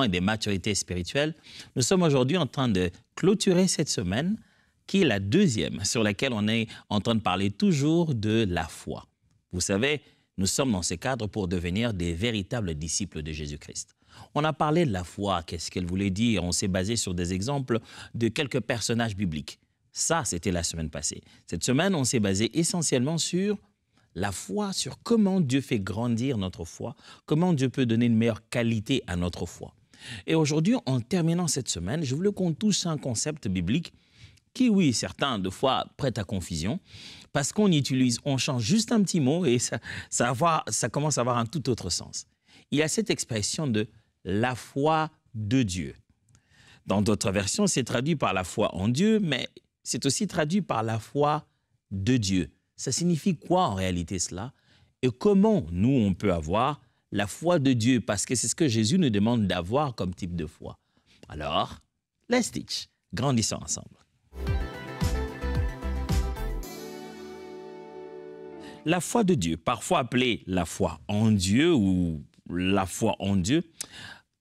et des maturités spirituelles, nous sommes aujourd'hui en train de clôturer cette semaine qui est la deuxième sur laquelle on est en train de parler toujours de la foi. Vous savez, nous sommes dans ce cadre pour devenir des véritables disciples de Jésus-Christ. On a parlé de la foi, qu'est-ce qu'elle voulait dire, on s'est basé sur des exemples de quelques personnages bibliques. Ça, c'était la semaine passée. Cette semaine, on s'est basé essentiellement sur la foi, sur comment Dieu fait grandir notre foi, comment Dieu peut donner une meilleure qualité à notre foi. Et aujourd'hui, en terminant cette semaine, je voulais qu'on touche un concept biblique qui, oui, certains, de fois, prêtent à confusion, parce qu'on utilise, on change juste un petit mot et ça commence à avoir un tout autre sens. Il y a cette expression de la foi de Dieu. Dans d'autres versions, c'est traduit par la foi en Dieu, mais c'est aussi traduit par la foi de Dieu. Ça signifie quoi en réalité cela? Et comment nous, on peut avoir la foi de Dieu? Parce que c'est ce que Jésus nous demande d'avoir comme type de foi. Alors, let's teach. Grandissons ensemble. La foi de Dieu, parfois appelée la foi en Dieu ou la foi en Dieu,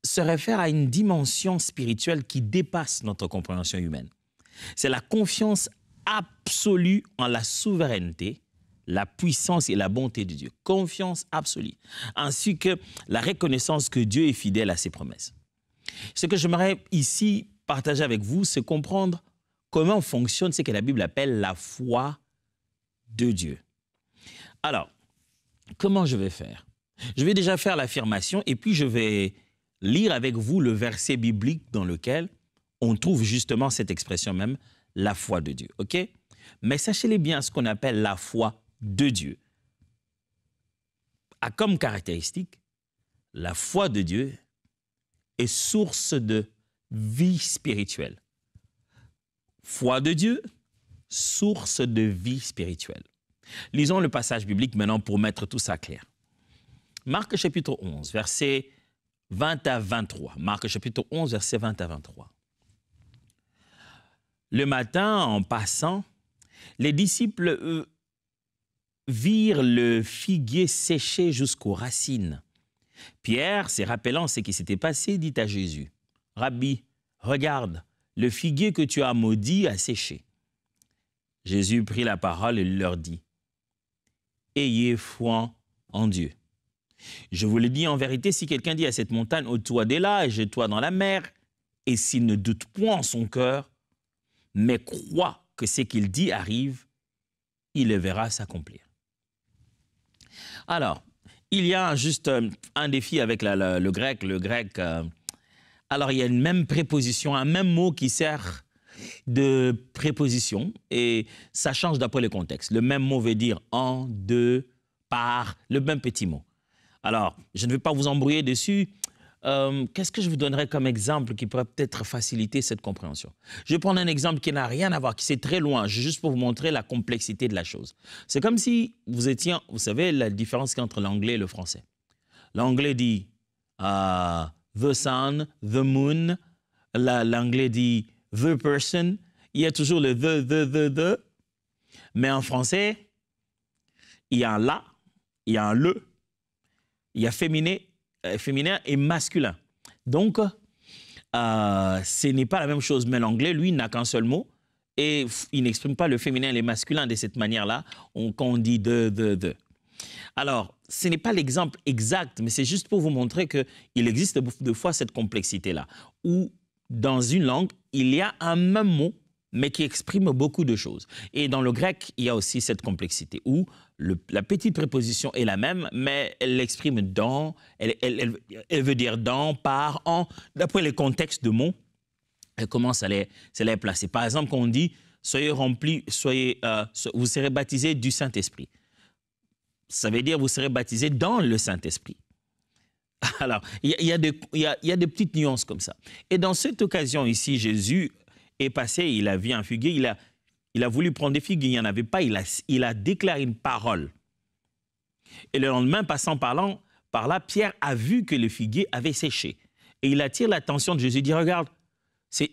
se réfère à une dimension spirituelle qui dépasse notre compréhension humaine. C'est la confiance absolue en la souveraineté, la puissance et la bonté de Dieu. Confiance absolue. Ainsi que la reconnaissance que Dieu est fidèle à ses promesses. Ce que j'aimerais ici partager avec vous, c'est comprendre comment fonctionne ce que la Bible appelle la foi de Dieu. Alors, comment je vais faire? Je vais déjà faire l'affirmation et puis je vais lire avec vous le verset biblique dans lequel on trouve justement cette expression même, la foi de Dieu, ok? Mais sachez-les bien, ce qu'on appelle la foi de Dieu a comme caractéristique, la foi de Dieu est source de vie spirituelle. Foi de Dieu, source de vie spirituelle. Lisons le passage biblique maintenant pour mettre tout ça clair. Marc chapitre 11, versets 20 à 23. Marc chapitre 11, versets 20 à 23. Le matin, en passant, les disciples virent le figuier séché jusqu'aux racines. Pierre, se rappelant ce qui s'était passé, dit à Jésus, « Rabbi, regarde, le figuier que tu as maudit a séché. » Jésus prit la parole et leur dit, « Ayez foi en Dieu. Je vous le dis en vérité, si quelqu'un dit à cette montagne, ôte-toi de là et jette-toi dans la mer, et s'il ne doute point en son cœur, mais croit que ce qu'il dit arrive, il le verra s'accomplir. » Alors, il y a juste un défi avec le grec. Alors, il y a une même préposition, un même mot qui sert de préposition et ça change d'après le contexte. Le même mot veut dire en, de, par, le même petit mot. Alors, je ne vais pas vous embrouiller dessus. Qu'est-ce que je vous donnerais comme exemple qui pourrait peut-être faciliter cette compréhension? Je vais prendre un exemple qui n'a rien à voir, qui c'est très loin, juste pour vous montrer la complexité de la chose. C'est comme si vous étiez, vous savez, la différence entre l'anglais et le français. L'anglais dit the sun, the moon. L'anglais dit the person. Il y a toujours le the. Mais en français, il y a un la, il y a un le, il y a féminin et masculin. Donc, ce n'est pas la même chose. Mais l'anglais, lui, n'a qu'un seul mot et il n'exprime pas le féminin et le masculin de cette manière-là quand on dit de. Alors, ce n'est pas l'exemple exact, mais c'est juste pour vous montrer qu'il existe de fois cette complexité-là, où dans une langue, il y a un même mot, mais qui exprime beaucoup de choses. Et dans le grec, il y a aussi cette complexité, où la petite préposition est la même, mais elle l'exprime dans, elle veut dire dans, par, en, d'après les contextes de mots, elle commence à les placer. Par exemple, quand on dit « soyez remplis, vous serez baptisés du Saint-Esprit », ça veut dire vous serez baptisés dans le Saint-Esprit. Alors, il y a des petites nuances comme ça. Et dans cette occasion ici, Jésus est passé, il a vu un figuier, il a voulu prendre des figues, il n'y en avait pas, il a déclaré une parole. Et le lendemain, passant par là, Pierre a vu que le figuier avait séché. Et il attire l'attention de Jésus, il dit, regarde,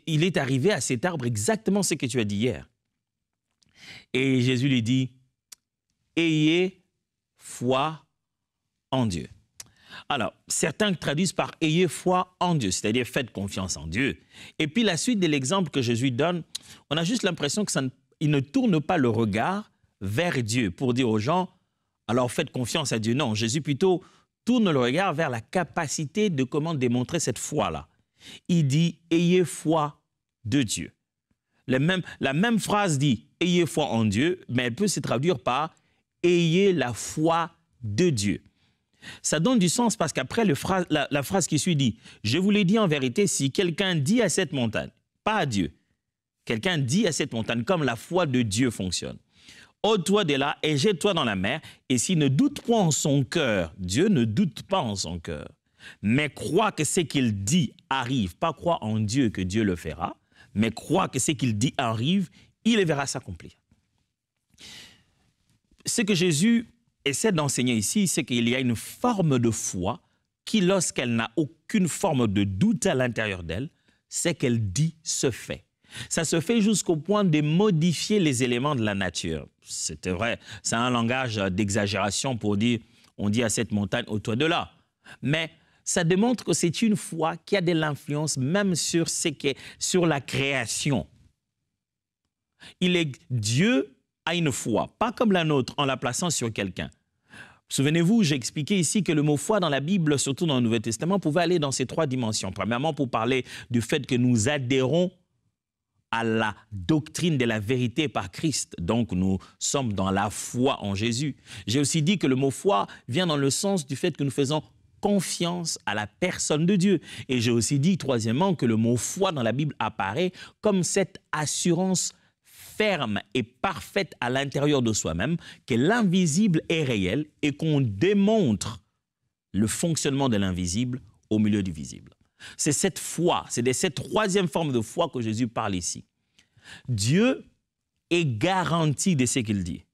il est arrivé à cet arbre exactement ce que tu as dit hier. Et Jésus lui dit, ayez foi en Dieu. Alors, certains traduisent par « ayez foi en Dieu », c'est-à-dire « faites confiance en Dieu ». Et puis la suite de l'exemple que Jésus donne, on a juste l'impression qu'il ne tourne pas le regard vers Dieu pour dire aux gens « alors faites confiance à Dieu ». Non, Jésus plutôt tourne le regard vers la capacité de comment démontrer cette foi-là. Il dit « ayez foi de Dieu ». La même phrase dit « ayez foi en Dieu », mais elle peut se traduire par « ayez la foi de Dieu ». Ça donne du sens parce qu'après la phrase qui suit dit « je vous l'ai dit en vérité, si quelqu'un dit à cette montagne, pas à Dieu, quelqu'un dit à cette montagne comme la foi de Dieu fonctionne, ôte-toi de là et jette-toi dans la mer, et s'il ne doute pas en son cœur, Dieu ne doute pas en son cœur, mais croit que ce qu'il dit arrive, pas croit en Dieu que Dieu le fera, mais croit que ce qu'il dit arrive, il le verra s'accomplir. » Ce que Jésus essaie d'enseigner ici, c'est qu'il y a une forme de foi qui, lorsqu'elle n'a aucune forme de doute à l'intérieur d'elle, ce qu'elle dit se fait. Ça se fait jusqu'au point de modifier les éléments de la nature. C'est vrai, c'est un langage d'exagération pour dire, on dit à cette montagne, ôte-toi de là. Mais ça démontre que c'est une foi qui a de l'influence même sur la création. Dieu a une foi, pas comme la nôtre en la plaçant sur quelqu'un. Souvenez-vous, j'ai expliqué ici que le mot foi dans la Bible, surtout dans le Nouveau Testament, pouvait aller dans ces trois dimensions. Premièrement, pour parler du fait que nous adhérons à la doctrine de la vérité par Christ. Donc, nous sommes dans la foi en Jésus. J'ai aussi dit que le mot foi vient dans le sens du fait que nous faisons confiance à la personne de Dieu. Et j'ai aussi dit, troisièmement, que le mot foi dans la Bible apparaît comme cette assurance ferme et parfaite à l'intérieur de soi-même, que l'invisible est réel et qu'on démontre le fonctionnement de l'invisible au milieu du visible. C'est cette foi, c'est de cette troisième forme de foi que Jésus parle ici. Dieu est garanti de ce qu'il dit.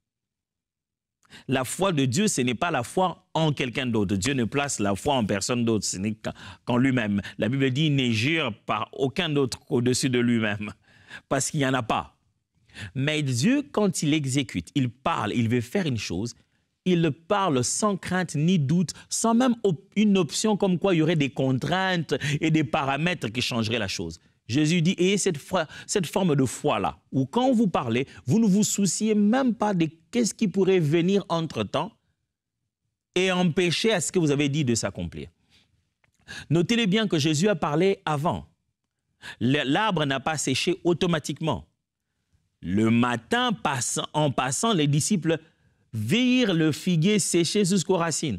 La foi de Dieu, ce n'est pas la foi en quelqu'un d'autre. Dieu ne place la foi en personne d'autre, ce n'est qu'en lui-même. La Bible dit, il ne jure par aucun autre qu'au-dessus de lui-même, parce qu'il n'y en a pas. Mais Dieu, quand il exécute, il parle, il veut faire une chose, il parle sans crainte ni doute, sans même une option comme quoi il y aurait des contraintes et des paramètres qui changeraient la chose. Jésus dit, ayez cette forme de foi-là, où quand vous parlez, vous ne vous souciez même pas de qu'est-ce qui pourrait venir entre-temps et empêcher à ce que vous avez dit de s'accomplir. Notez bien que Jésus a parlé avant. L'arbre n'a pas séché automatiquement. Le matin, en passant, les disciples virent le figuier séché jusqu'aux racines.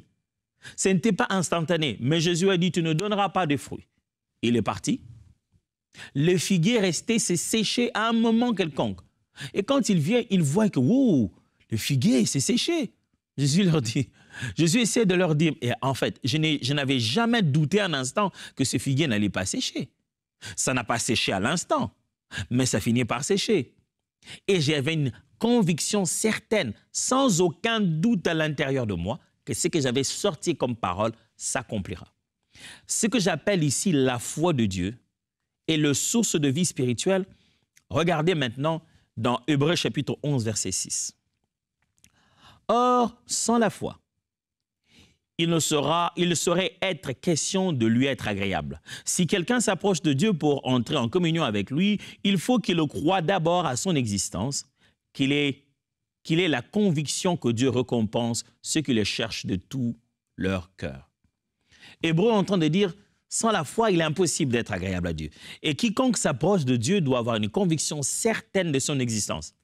Ce n'était pas instantané, mais Jésus a dit, tu ne donneras pas de fruits. Il est parti. Le figuier restait séché à un moment quelconque. Et quand il vient, il voit que, wow, le figuier s'est séché. Jésus essaie de leur dire, et en fait, je n'avais jamais douté un instant que ce figuier n'allait pas sécher. Ça n'a pas séché à l'instant, mais ça finit par sécher. Et j'avais une conviction certaine, sans aucun doute à l'intérieur de moi, que ce que j'avais sorti comme parole s'accomplira. Ce que j'appelle ici la foi de Dieu est le source de vie spirituelle. Regardez maintenant dans Hébreux chapitre 11, verset 6. Or, sans la foi, il saurait être question de lui être agréable. Si quelqu'un s'approche de Dieu pour entrer en communion avec lui, il faut qu'il le croie d'abord à son existence, qu'il ait la conviction que Dieu récompense ceux qui le cherchent de tout leur cœur. Hébreu est en train de dire, sans la foi, il est impossible d'être agréable à Dieu. Et quiconque s'approche de Dieu doit avoir une conviction certaine de son existence.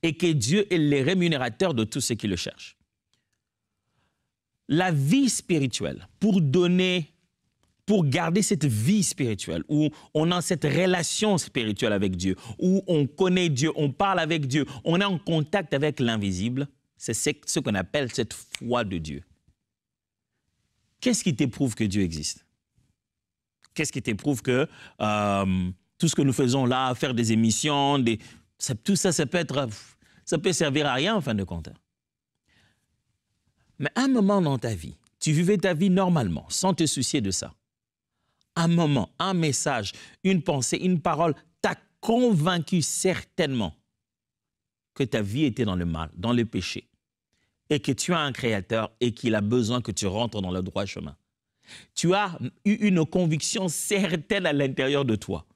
Et que Dieu est le rémunérateur de tous ceux qui le cherchent. La vie spirituelle, pour garder cette vie spirituelle, où on a cette relation spirituelle avec Dieu, où on connaît Dieu, on parle avec Dieu, on est en contact avec l'invisible, c'est ce qu'on appelle cette foi de Dieu. Qu'est-ce qui t'éprouve que Dieu existe? Qu'est-ce qui t'éprouve que tout ce que nous faisons là, faire des émissions, tout ça, ça peut servir à rien en fin de compte. Mais à un moment dans ta vie, tu vivais ta vie normalement, sans te soucier de ça. Un moment, un message, une pensée, une parole t'a convaincu certainement que ta vie était dans le mal, dans le péché. et que tu as un Créateur et qu'il a besoin que tu rentres dans le droit chemin. Tu as eu une conviction certaine à l'intérieur de toi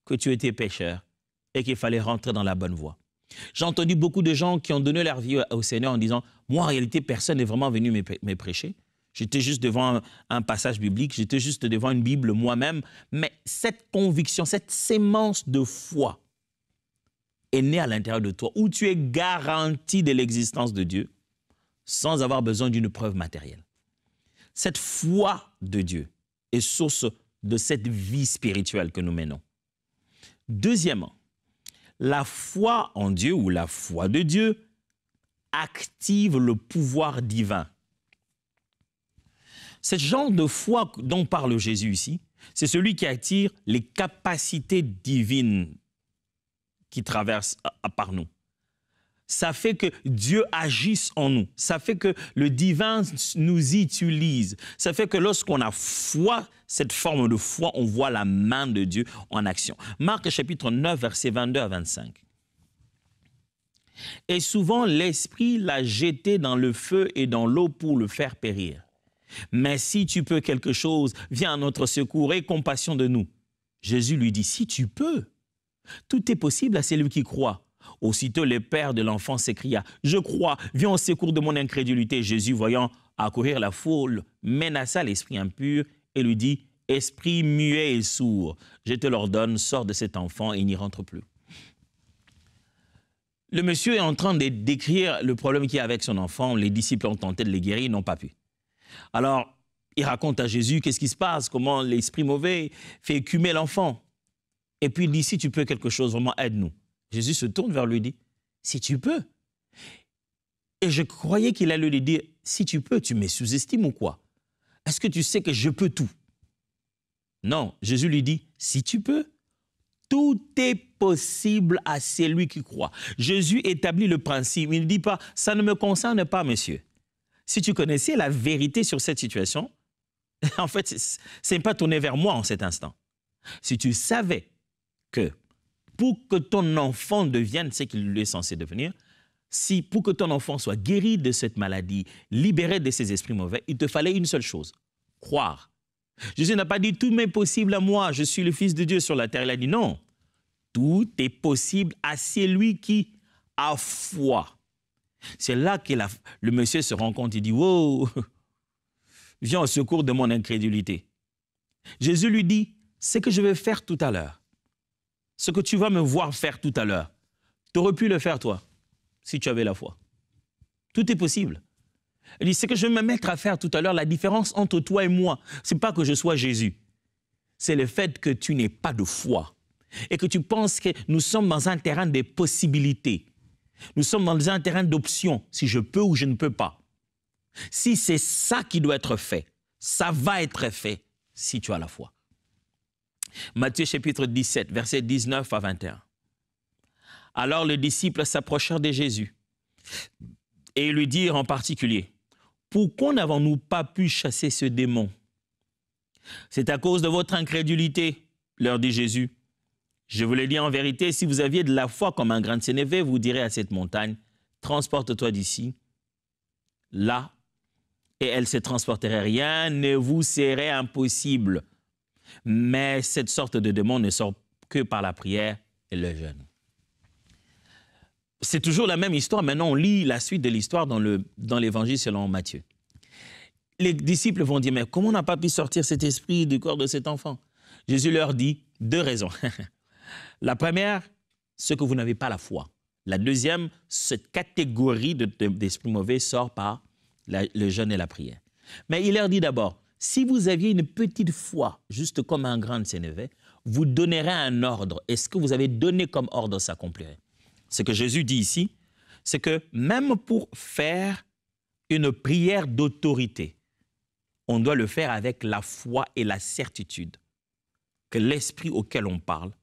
que tu étais pécheur et qu'il fallait rentrer dans la bonne voie. J'ai entendu beaucoup de gens qui ont donné leur vie au Seigneur en disant « Moi, en réalité, personne n'est vraiment venu me prêcher. J'étais juste devant un passage biblique, j'étais juste devant une Bible moi-même. » Mais cette conviction, cette sémence de foi est née à l'intérieur de toi, où tu es garanti de l'existence de Dieu sans avoir besoin d'une preuve matérielle. Cette foi de Dieu est source de cette vie spirituelle que nous menons. Deuxièmement, la foi en Dieu ou la foi de Dieu active le pouvoir divin. Ce genre de foi dont parle Jésus ici, c'est celui qui attire les capacités divines qui traversent par nous. Ça fait que Dieu agisse en nous. Ça fait que le divin nous utilise. Ça fait que lorsqu'on a foi, cette forme de foi, on voit la main de Dieu en action. Marc chapitre 9, versets 22 à 25. Et souvent, l'Esprit l'a jeté dans le feu et dans l'eau pour le faire périr. Mais si tu peux quelque chose, viens à notre secours et compassion de nous. Jésus lui dit, si tu peux, tout est possible à celui qui croit. Aussitôt, le père de l'enfant s'écria, « Je crois, viens au secours de mon incrédulité. » Jésus, voyant accourir la foule, menaça l'esprit impur et lui dit, « Esprit muet et sourd, je te l'ordonne, sors de cet enfant et n'y rentre plus. » Le monsieur est en train de décrire le problème qu'il y a avec son enfant. Les disciples ont tenté de le guérir, ils n'ont pas pu. Alors, il raconte à Jésus qu'est-ce qui se passe, comment l'esprit mauvais fait écumer l'enfant. Et puis il dit, si tu peux quelque chose, vraiment aide-nous. Jésus se tourne vers lui et dit, si tu peux. Et je croyais qu'il allait lui dire, si tu peux, tu me sous-estimes ou quoi? Est-ce que tu sais que je peux tout? Non, Jésus lui dit, si tu peux. Tout est possible à celui qui croit. Jésus établit le principe. Il ne dit pas, ça ne me concerne pas, monsieur. Si tu connaissais la vérité sur cette situation, en fait, ce n'est pas tourné vers moi en cet instant. Si tu savais que pour que ton enfant devienne ce qu'il est censé devenir, pour que ton enfant soit guéri de cette maladie, libéré de ses esprits mauvais, il te fallait une seule chose, croire. Jésus n'a pas dit « tout m'est possible à moi, je suis le Fils de Dieu sur la terre ». Il a dit « non, tout est possible à celui qui a foi ». C'est là que le monsieur se rend compte, il dit « wow, viens au secours de mon incrédulité ». Jésus lui dit « ce que je vais faire tout à l'heure, ce que tu vas me voir faire tout à l'heure, tu aurais pu le faire toi, si tu avais la foi. Tout est possible. » Il dit, ce que je vais me mettre à faire tout à l'heure, la différence entre toi et moi, ce n'est pas que je sois Jésus. C'est le fait que tu n'aies pas de foi et que tu penses que nous sommes dans un terrain des possibilités. Nous sommes dans un terrain d'options, si je peux ou je ne peux pas. Si c'est ça qui doit être fait, ça va être fait si tu as la foi. Matthieu chapitre 17, versets 19 à 21. Alors les disciples s'approchèrent de Jésus et lui dirent en particulier, « Pourquoi n'avons-nous pas pu chasser ce démon? » « C'est à cause de votre incrédulité, leur dit Jésus. Je vous le dis en vérité, si vous aviez de la foi comme un grain de sénévé, vous direz à cette montagne, « Transporte-toi d'ici, là, et elle se transporterait. Rien ne vous serait impossible. » Mais cette sorte de démon ne sort que par la prière et le jeûne. C'est toujours la même histoire. Maintenant, on lit la suite de l'histoire dans l'évangile selon Matthieu. Les disciples vont dire, mais comment on n'a pas pu sortir cet esprit du corps de cet enfant? Jésus leur dit deux raisons. La première, c'est que vous n'avez pas la foi. La deuxième, cette catégorie d'esprit mauvais sort par le jeûne et la prière. Mais il leur dit d'abord, si vous aviez une petite foi, juste comme un grain de sénévé, vous donnerez un ordre. Et ce que vous avez donné comme ordre s'accomplirait. Ce que Jésus dit ici, c'est que même pour faire une prière d'autorité, on doit le faire avec la foi et la certitude que l'esprit auquel on parle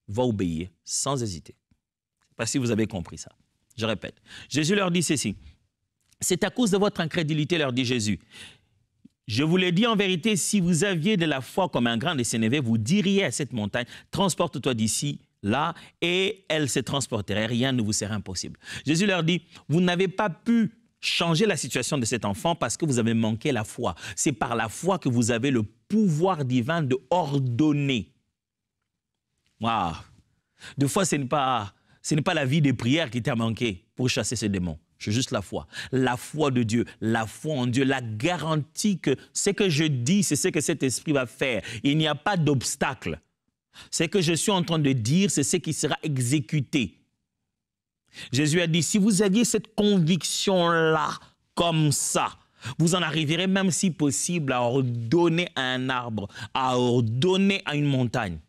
va obéir sans hésiter. Je ne sais pas si vous avez compris ça. Je répète. Jésus leur dit ceci. C'est à cause de votre incrédulité, leur dit Jésus. Je vous l'ai dit en vérité, si vous aviez de la foi comme un grain de sénévé, vous diriez à cette montagne, transporte-toi d'ici, là, et elle se transporterait, rien ne vous serait impossible. Jésus leur dit, vous n'avez pas pu changer la situation de cet enfant parce que vous avez manqué la foi. C'est par la foi que vous avez le pouvoir divin de ordonner. Wow. Des fois, ce n'est pas la vie de prière qui t'a manqué pour chasser ces démons. C'est juste la foi. La foi de Dieu, la foi en Dieu, la garantie que ce que je dis, c'est ce que cet esprit va faire. Il n'y a pas d'obstacle. Ce que je suis en train de dire, c'est ce qui sera exécuté. Jésus a dit, si vous aviez cette conviction-là, comme ça, vous en arriverez même si possible à ordonner à un arbre, à ordonner à une montagne.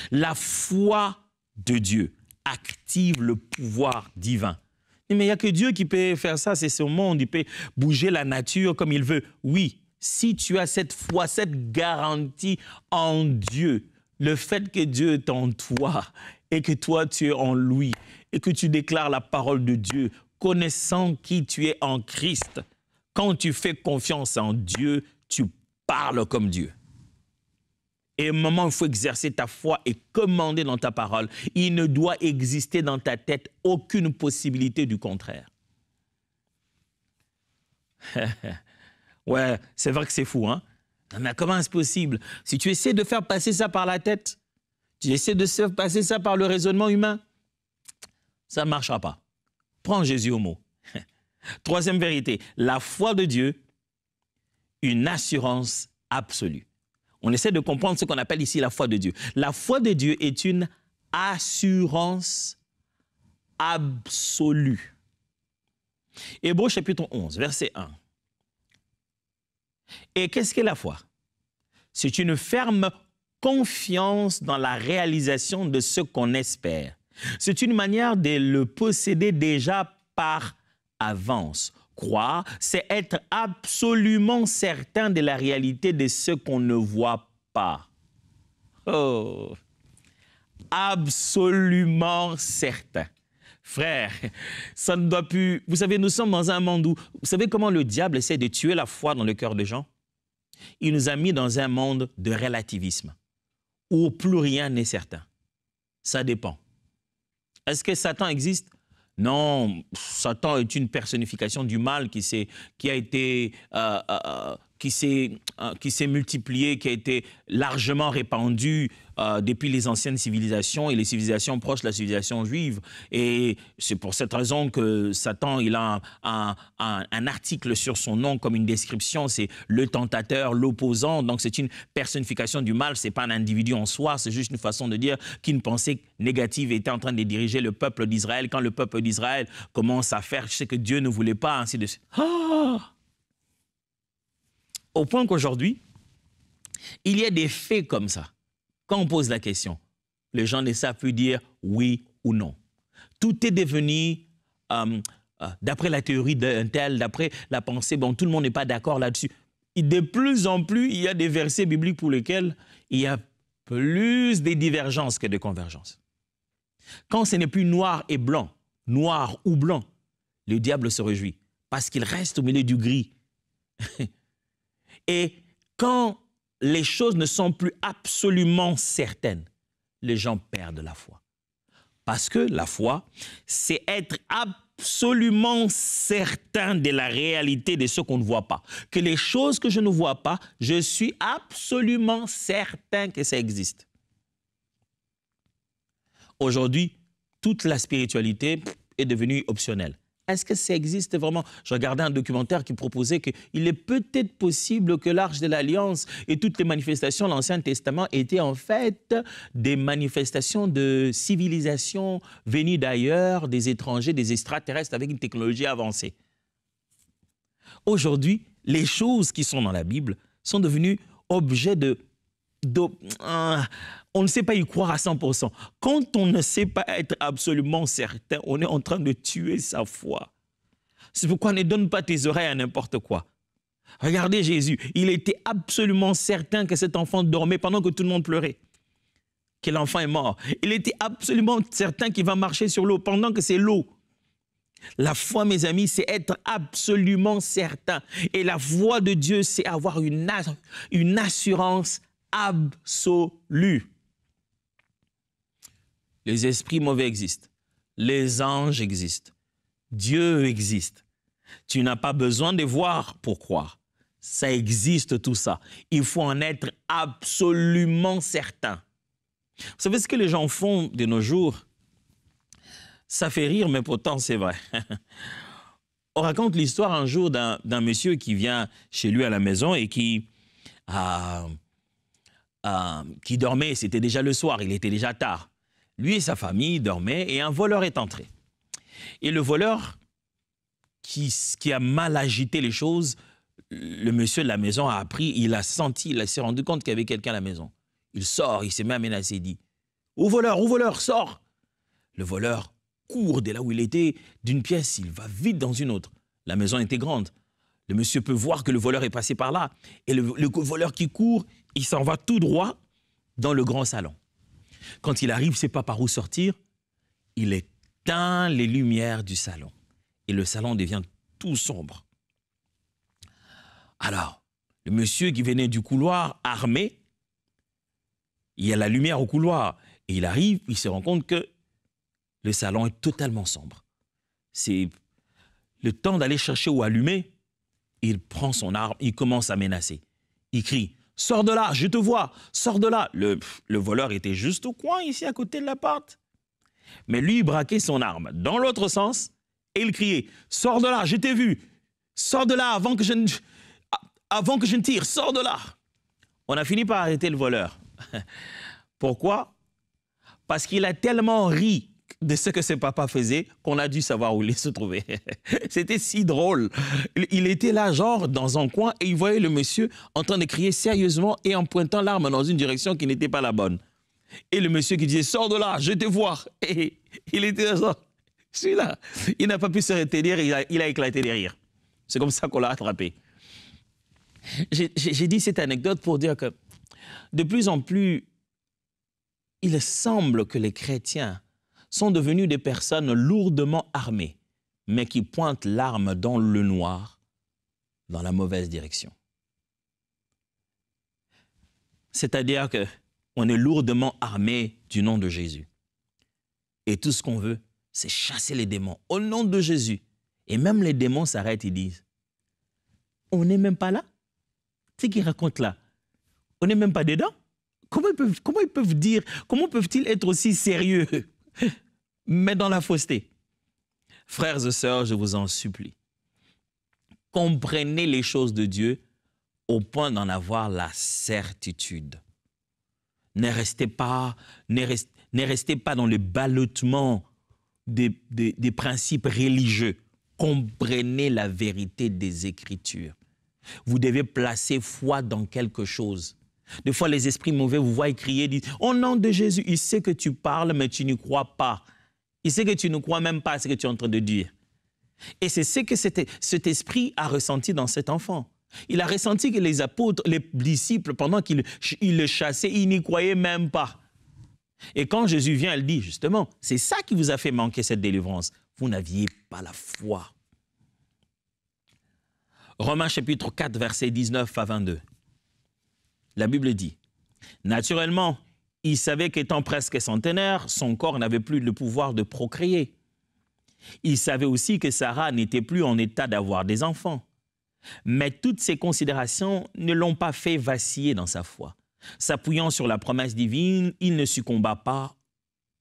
La foi de Dieu active le pouvoir divin. Mais il n'y a que Dieu qui peut faire ça, c'est ce monde, il peut bouger la nature comme il veut. Oui, si tu as cette foi, cette garantie en Dieu, le fait que Dieu est en toi et que toi tu es en lui et que tu déclares la parole de Dieu, connaissant qui tu es en Christ, quand tu fais confiance en Dieu, tu parles comme Dieu. Et au moment où il faut exercer ta foi et commander dans ta parole, il ne doit exister dans ta tête aucune possibilité du contraire. Ouais, c'est vrai que c'est fou, hein? Mais comment est-ce possible? Si tu essaies de faire passer ça par la tête, tu essaies de faire passer ça par le raisonnement humain, ça ne marchera pas. Prends Jésus au mot. Troisième vérité, la foi de Dieu, une assurance absolue. On essaie de comprendre ce qu'on appelle ici la foi de Dieu. La foi de Dieu est une assurance absolue. Hébreux chapitre 11, verset 1. Et qu'est-ce qu'est la foi? C'est une ferme confiance dans la réalisation de ce qu'on espère. C'est une manière de le posséder déjà par avance. Croire, c'est être absolument certain de la réalité de ce qu'on ne voit pas. Oh, absolument certain. Frère, ça ne doit plus... Vous savez, nous sommes dans un monde où... Vous savez comment le diable essaie de tuer la foi dans le cœur des gens? Il nous a mis dans un monde de relativisme, où plus rien n'est certain. Ça dépend. Est-ce que Satan existe? Non, Satan est une personnification du mal qui s'est multiplié, qui a été largement répandu depuis les anciennes civilisations et les civilisations proches de la civilisation juive. Et c'est pour cette raison que Satan, il a un article sur son nom comme une description, c'est le tentateur, l'opposant. Donc c'est une personnification du mal, c'est pas un individu en soi, c'est juste une façon de dire qu'une pensée négative était en train de diriger le peuple d'Israël. Quand le peuple d'Israël commence à faire ce que Dieu ne voulait pas, ainsi de suite. Oh! Au point qu'aujourd'hui, il y a des faits comme ça. Quand on pose la question, les gens ne savent plus dire oui ou non. Tout est devenu, d'après la théorie d'un tel, d'après la pensée, bon, tout le monde n'est pas d'accord là-dessus. De plus en plus, il y a des versets bibliques pour lesquels il y a plus de divergences que de convergences. Quand ce n'est plus noir et blanc, noir ou blanc, le diable se réjouit parce qu'il reste au milieu du gris. Et quand les choses ne sont plus absolument certaines, les gens perdent la foi. Parce que la foi, c'est être absolument certain de la réalité de ce qu'on ne voit pas. Que les choses que je ne vois pas, je suis absolument certain que ça existe. Aujourd'hui, toute la spiritualité est devenue optionnelle. Est-ce que ça existe vraiment? Je regardais un documentaire qui proposait qu'il est peut-être possible que l'Arche de l'Alliance et toutes les manifestations de l'Ancien Testament étaient en fait des manifestations de civilisation venues d'ailleurs, des étrangers, des extraterrestres avec une technologie avancée. Aujourd'hui, les choses qui sont dans la Bible sont devenues objets on ne sait pas y croire à 100%. Quand on ne sait pas être absolument certain, on est en train de tuer sa foi. C'est pourquoi ne donne pas tes oreilles à n'importe quoi. Regardez Jésus, il était absolument certain que cet enfant dormait pendant que tout le monde pleurait, que l'enfant est mort. Il était absolument certain qu'il va marcher sur l'eau pendant que c'est l'eau. La foi, mes amis, c'est être absolument certain. Et la voix de Dieu, c'est avoir une assurance absolue. Les esprits mauvais existent. Les anges existent. Dieu existe. Tu n'as pas besoin de voir pour croire. Ça existe tout ça. Il faut en être absolument certain. Vous savez ce que les gens font de nos jours? Ça fait rire, mais pourtant c'est vrai. On raconte l'histoire un jour d'un monsieur qui vient chez lui à la maison et qui dormait. C'était déjà le soir, il était déjà tard. Lui et sa famille dormaient et un voleur est entré. Et le voleur, qui a mal agité les choses, le monsieur de la maison a appris, il a senti, il s'est rendu compte qu'il y avait quelqu'un à la maison. Il sort, il s'est mis à menacer, il dit « Où voleur, sors !» Le voleur court de là où il était, d'une pièce, il va vite dans une autre. La maison était grande. Le monsieur peut voir que le voleur est passé par là. Et le voleur qui court, il s'en va tout droit dans le grand salon. Quand il arrive, il ne sait pas par où sortir. Il éteint les lumières du salon. Et le salon devient tout sombre. Alors, le monsieur qui venait du couloir, armé, il y a la lumière au couloir. Et il arrive, il se rend compte que le salon est totalement sombre. C'est le temps d'aller chercher ou allumer. Il prend son arme, il commence à menacer. Il crie « Sors de là, je te vois, sors de là !» Le voleur était juste au coin, ici, à côté de la porte. Mais lui, il braquait son arme dans l'autre sens et il criait « Sors de là, je t'ai vu, sors de là avant que je ne tire, sors de là !» On a fini par arrêter le voleur. Pourquoi? Parce qu'il a tellement ri de ce que ses papas faisaient qu'on a dû savoir où il se trouvait. C'était si drôle. Il était là, genre, dans un coin, et il voyait le monsieur en train de crier sérieusement et en pointant l'arme dans une direction qui n'était pas la bonne. Et le monsieur qui disait « Sors de là, je te vois !» Et il était genre, celui-là, il n'a pas pu se retenir, il a éclaté de rire. C'est comme ça qu'on l'a attrapé. J'ai dit cette anecdote pour dire que de plus en plus, il semble que les chrétiens sont devenus des personnes lourdement armées, mais qui pointent l'arme dans le noir, dans la mauvaise direction. C'est-à-dire qu'on est lourdement armé du nom de Jésus. Et tout ce qu'on veut, c'est chasser les démons au nom de Jésus. Et même les démons s'arrêtent et disent « On n'est même pas là ?» Tu sais qu'ils racontent là. On n'est même pas dedans. Comment peuvent-ils être aussi sérieux, mais dans la fausseté? Frères et sœurs, je vous en supplie, comprenez les choses de Dieu au point d'en avoir la certitude. Ne restez pas dans le ballottement des principes religieux. Comprenez la vérité des Écritures. Vous devez placer foi dans quelque chose. Des fois, les esprits mauvais vous voient crier, disent « Au nom de Jésus, il sait que tu parles, mais tu n'y crois pas. Il sait que tu ne crois même pas à ce que tu es en train de dire. » Et c'est ce que cet esprit a ressenti dans cet enfant. Il a ressenti que les apôtres, les disciples, pendant qu'ils le chassaient, ils n'y croyaient même pas. Et quand Jésus vient, elle dit justement, c'est ça qui vous a fait manquer cette délivrance. Vous n'aviez pas la foi. Romains chapitre 4, versets 19 à 22. La Bible dit, « Naturellement, il savait qu'étant presque centenaire, son corps n'avait plus le pouvoir de procréer. Il savait aussi que Sarah n'était plus en état d'avoir des enfants. Mais toutes ces considérations ne l'ont pas fait vaciller dans sa foi. S'appuyant sur la promesse divine, il ne succomba pas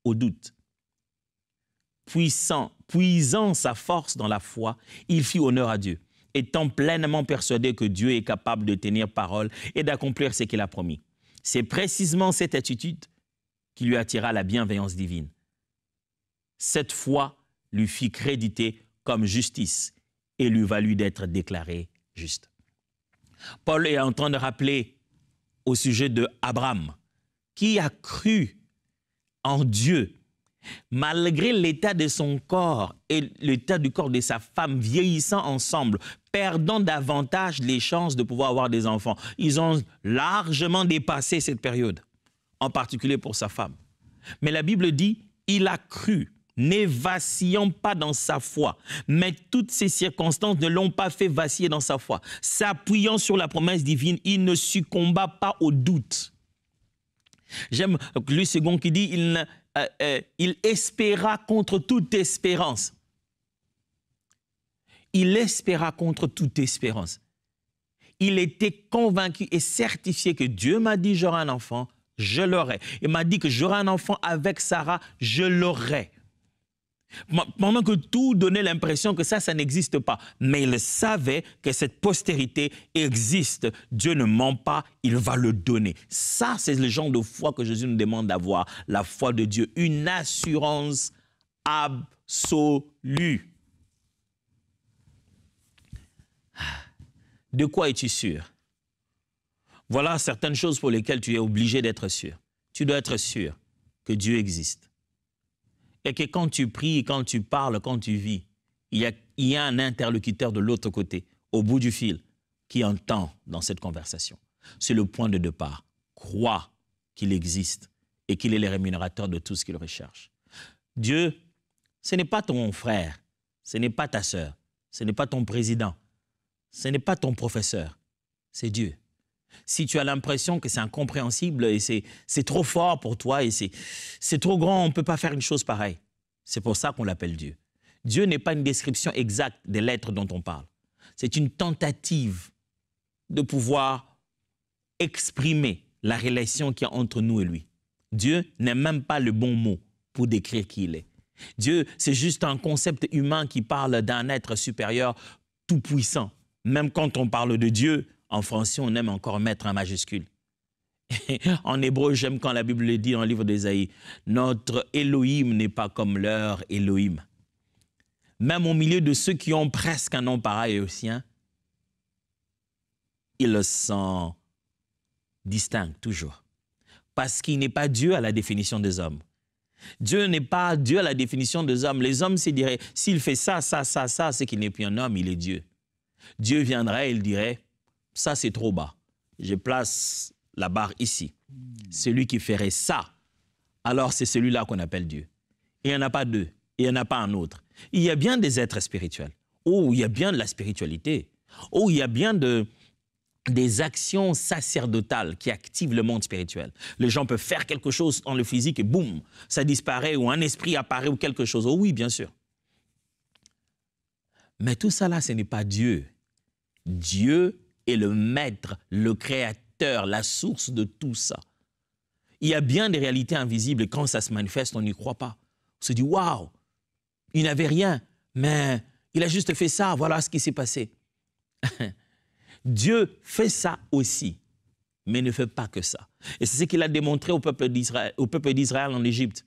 au doute. Puisant sa force dans la foi, il fit honneur à Dieu, étant pleinement persuadé que Dieu est capable de tenir parole et d'accomplir ce qu'il a promis. C'est précisément cette attitude qui lui attira la bienveillance divine. Cette foi lui fit créditer comme justice et lui valut d'être déclaré juste. Paul est en train de rappeler au sujet d'Abraham, qui a cru en Dieu, malgré l'état de son corps et l'état du corps de sa femme vieillissant ensemble, perdant davantage les chances de pouvoir avoir des enfants. Ils ont largement dépassé cette période, en particulier pour sa femme. Mais la Bible dit, il a cru, ne vacillant pas dans sa foi. Mais toutes ces circonstances ne l'ont pas fait vaciller dans sa foi. S'appuyant sur la promesse divine, il ne succomba pas au doute. J'aime le second qui dit, il espéra contre toute espérance. il espéra contre toute espérance. Il était convaincu et certifié que Dieu m'a dit j'aurai un enfant, je l'aurai. Il m'a dit que j'aurai un enfant avec Sarah, je l'aurai. Pendant que tout donnait l'impression que ça n'existe pas. Mais il savait que cette postérité existe. Dieu ne ment pas, il va le donner. Ça, c'est le genre de foi que Jésus nous demande d'avoir. La foi de Dieu, une assurance absolue. De quoi es-tu sûr? Voilà certaines choses pour lesquelles tu es obligé d'être sûr. Tu dois être sûr que Dieu existe. Et que quand tu pries, quand tu parles, quand tu vis, il y a un interlocuteur de l'autre côté, au bout du fil, qui entend dans cette conversation. C'est le point de départ. Crois qu'il existe et qu'il est le rémunérateur de tout ce qu'il recherche. Dieu, ce n'est pas ton frère, ce n'est pas ta sœur, ce n'est pas ton président, ce n'est pas ton professeur, c'est Dieu. Si tu as l'impression que c'est incompréhensible et c'est trop fort pour toi et c'est trop grand, on ne peut pas faire une chose pareille. C'est pour ça qu'on l'appelle Dieu. Dieu n'est pas une description exacte des lettres dont on parle. C'est une tentative de pouvoir exprimer la relation qu'il y a entre nous et lui. Dieu n'est même pas le bon mot pour décrire qui il est. Dieu, c'est juste un concept humain qui parle d'un être supérieur tout-puissant. Même quand on parle de Dieu, en français, on aime encore mettre un majuscule. En hébreu, j'aime quand la Bible le dit dans le livre d'Ésaïe, notre Elohim n'est pas comme leur Elohim. Même au milieu de ceux qui ont presque un nom pareil au sien, il s'en distingue toujours. Parce qu'il n'est pas Dieu à la définition des hommes. Dieu n'est pas Dieu à la définition des hommes. Les hommes se diraient, s'il fait ça, c'est qu'il n'est plus un homme, il est Dieu. Dieu viendrait et il dirait, ça c'est trop bas, je place la barre ici. Celui qui ferait ça, alors c'est celui-là qu'on appelle Dieu. Il n'y en a pas deux, il n'y en a pas un autre. Il y a bien des êtres spirituels. Oh, il y a bien de la spiritualité. Oh, il y a bien des actions sacerdotales qui activent le monde spirituel. Les gens peuvent faire quelque chose dans le physique et boum, ça disparaît ou un esprit apparaît ou quelque chose. Oh oui, bien sûr. Mais tout ça là, ce n'est pas Dieu. Dieu est le maître, le créateur, la source de tout ça. Il y a bien des réalités invisibles et quand ça se manifeste, on n'y croit pas. On se dit, waouh, il n'avait rien, mais il a juste fait ça, voilà ce qui s'est passé. Dieu fait ça aussi, mais ne fait pas que ça. Et c'est ce qu'il a démontré au peuple d'Israël en Égypte.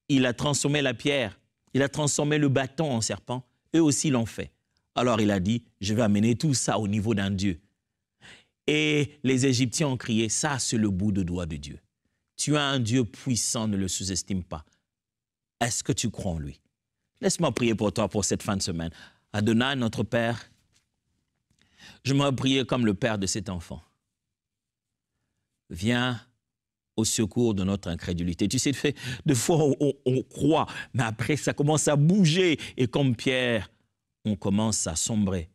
Il a transformé la pierre, il a transformé le bâton en serpent, eux aussi l'ont fait. Alors il a dit, je vais amener tout ça au niveau d'un Dieu. Et les Égyptiens ont crié, ça c'est le bout de doigt de Dieu. Tu as un Dieu puissant, ne le sous-estime pas. Est-ce que tu crois en lui? Laisse-moi prier pour toi pour cette fin de semaine. Adonai, notre Père, je me prier comme le Père de cet enfant. Viens au secours de notre incrédulité. Tu sais, des fois on croit, mais après ça commence à bouger et comme Pierre, on commence à sombrer.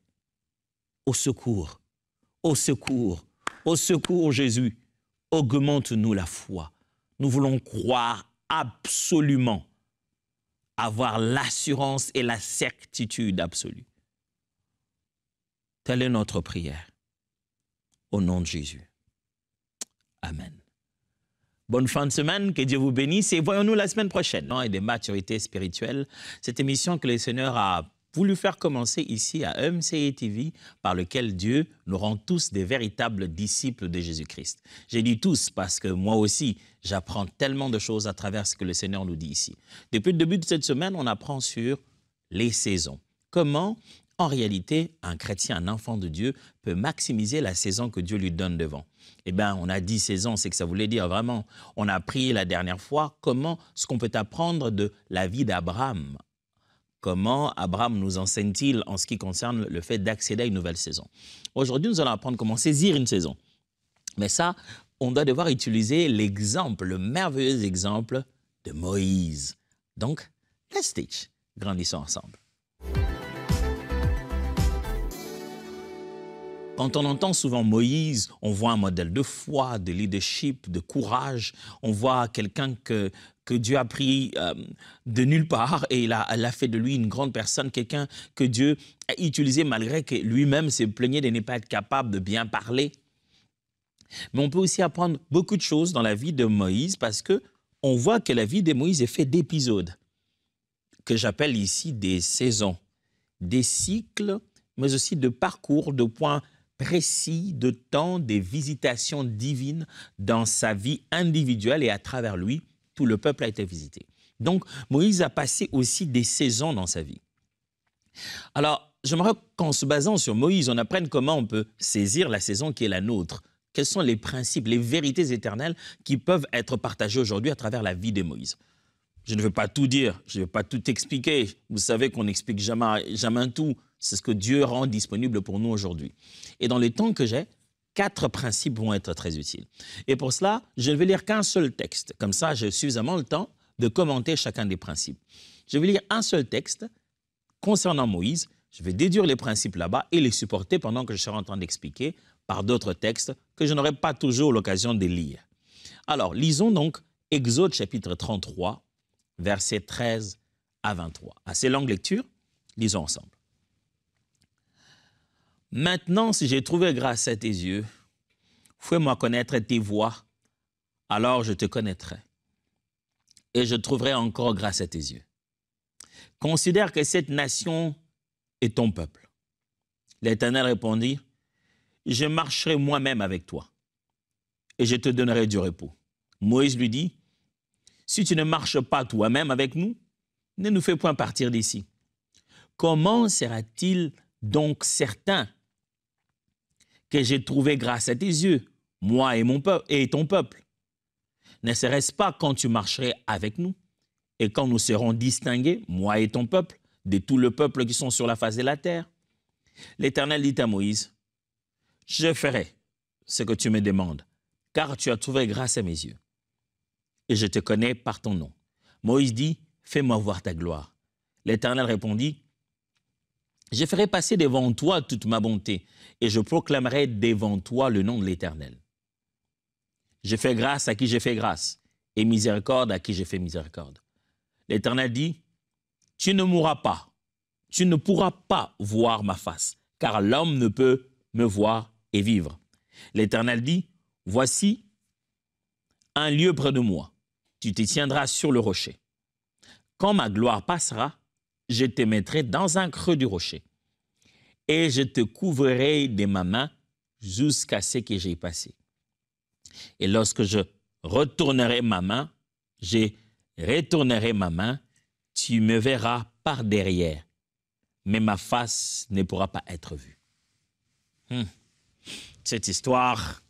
Au secours, au secours, au secours Jésus, augmente-nous la foi. Nous voulons croire absolument, avoir l'assurance et la certitude absolue. Telle est notre prière. Au nom de Jésus. Amen. Bonne fin de semaine, que Dieu vous bénisse et voyons-nous la semaine prochaine. Et des maturités spirituelles, cette émission que le Seigneur a voulu faire commencer ici à MCA TV, par lequel Dieu nous rend tous des véritables disciples de Jésus-Christ. J'ai dit tous parce que moi aussi, j'apprends tellement de choses à travers ce que le Seigneur nous dit ici. Depuis le début de cette semaine, on apprend sur les saisons. Comment, en réalité, un chrétien, un enfant de Dieu, peut maximiser la saison que Dieu lui donne devant. Eh bien, on a dit saison, c'est que ça voulait dire vraiment, on a appris la dernière fois comment ce qu'on peut apprendre de la vie d'Abraham. Comment Abraham nous enseigne-t-il en ce qui concerne le fait d'accéder à une nouvelle saison. Aujourd'hui, nous allons apprendre comment saisir une saison. Mais ça, on doit devoir utiliser l'exemple, le merveilleux exemple de Moïse. Donc, let's teach. Grandissons ensemble. Quand on entend souvent Moïse, on voit un modèle de foi, de leadership, de courage. On voit quelqu'un que Dieu a pris de nulle part et il a fait de lui une grande personne, quelqu'un que Dieu a utilisé malgré que lui-même se plaignait de ne pas être capable de bien parler. Mais on peut aussi apprendre beaucoup de choses dans la vie de Moïse parce qu'on voit que la vie de Moïse est faite d'épisodes que j'appelle ici des saisons, des cycles, mais aussi de parcours, de points précis, de temps, des visitations divines dans sa vie individuelle et à travers lui, tout le peuple a été visité. Donc, Moïse a passé aussi des saisons dans sa vie. Alors, j'aimerais qu'en se basant sur Moïse, on apprenne comment on peut saisir la saison qui est la nôtre. Quels sont les principes, les vérités éternelles qui peuvent être partagées aujourd'hui à travers la vie de Moïse. Je ne veux pas tout dire, je ne vais pas tout expliquer. Vous savez qu'on n'explique jamais tout. C'est ce que Dieu rend disponible pour nous aujourd'hui. Et dans le temps que j'ai, 4 principes vont être très utiles. Et pour cela, je ne vais lire qu'un seul texte. Comme ça, j'ai suffisamment le temps de commenter chacun des principes. Je vais lire un seul texte concernant Moïse. Je vais déduire les principes là-bas et les supporter pendant que je serai en train d'expliquer par d'autres textes que je n'aurai pas toujours l'occasion de lire. Alors, lisons donc Exode chapitre 33, versets 13 à 23. Assez longue lecture, lisons ensemble. Maintenant, si j'ai trouvé grâce à tes yeux, fais-moi connaître tes voies, alors je te connaîtrai, et je trouverai encore grâce à tes yeux. Considère que cette nation est ton peuple. L'Éternel répondit, je marcherai moi-même avec toi, et je te donnerai du repos. Moïse lui dit, si tu ne marches pas toi-même avec nous, ne nous fais point partir d'ici. Comment sera-t-il donc certain que j'ai trouvé grâce à tes yeux, moi et mon peuple et ton peuple? Ne serait-ce pas quand tu marcherais avec nous et quand nous serons distingués, moi et ton peuple, de tout le peuple qui sont sur la face de la terre? L'Éternel dit à Moïse, je ferai ce que tu me demandes, car tu as trouvé grâce à mes yeux, et je te connais par ton nom. Moïse dit, fais-moi voir ta gloire. L'Éternel répondit, je ferai passer devant toi toute ma bonté, et je proclamerai devant toi le nom de l'Éternel. Je fais grâce à qui je fais grâce, et miséricorde à qui je fais miséricorde. L'Éternel dit, tu ne mourras pas, tu ne pourras pas voir ma face, car l'homme ne peut me voir et vivre. L'Éternel dit, voici un lieu près de moi, tu te tiendras sur le rocher. Quand ma gloire passera, je te mettrai dans un creux du rocher, et je te couvrirai de ma main jusqu'à ce que j'aie passé. Et lorsque je retournerai ma main, tu me verras par derrière, mais ma face ne pourra pas être vue. Cette histoire,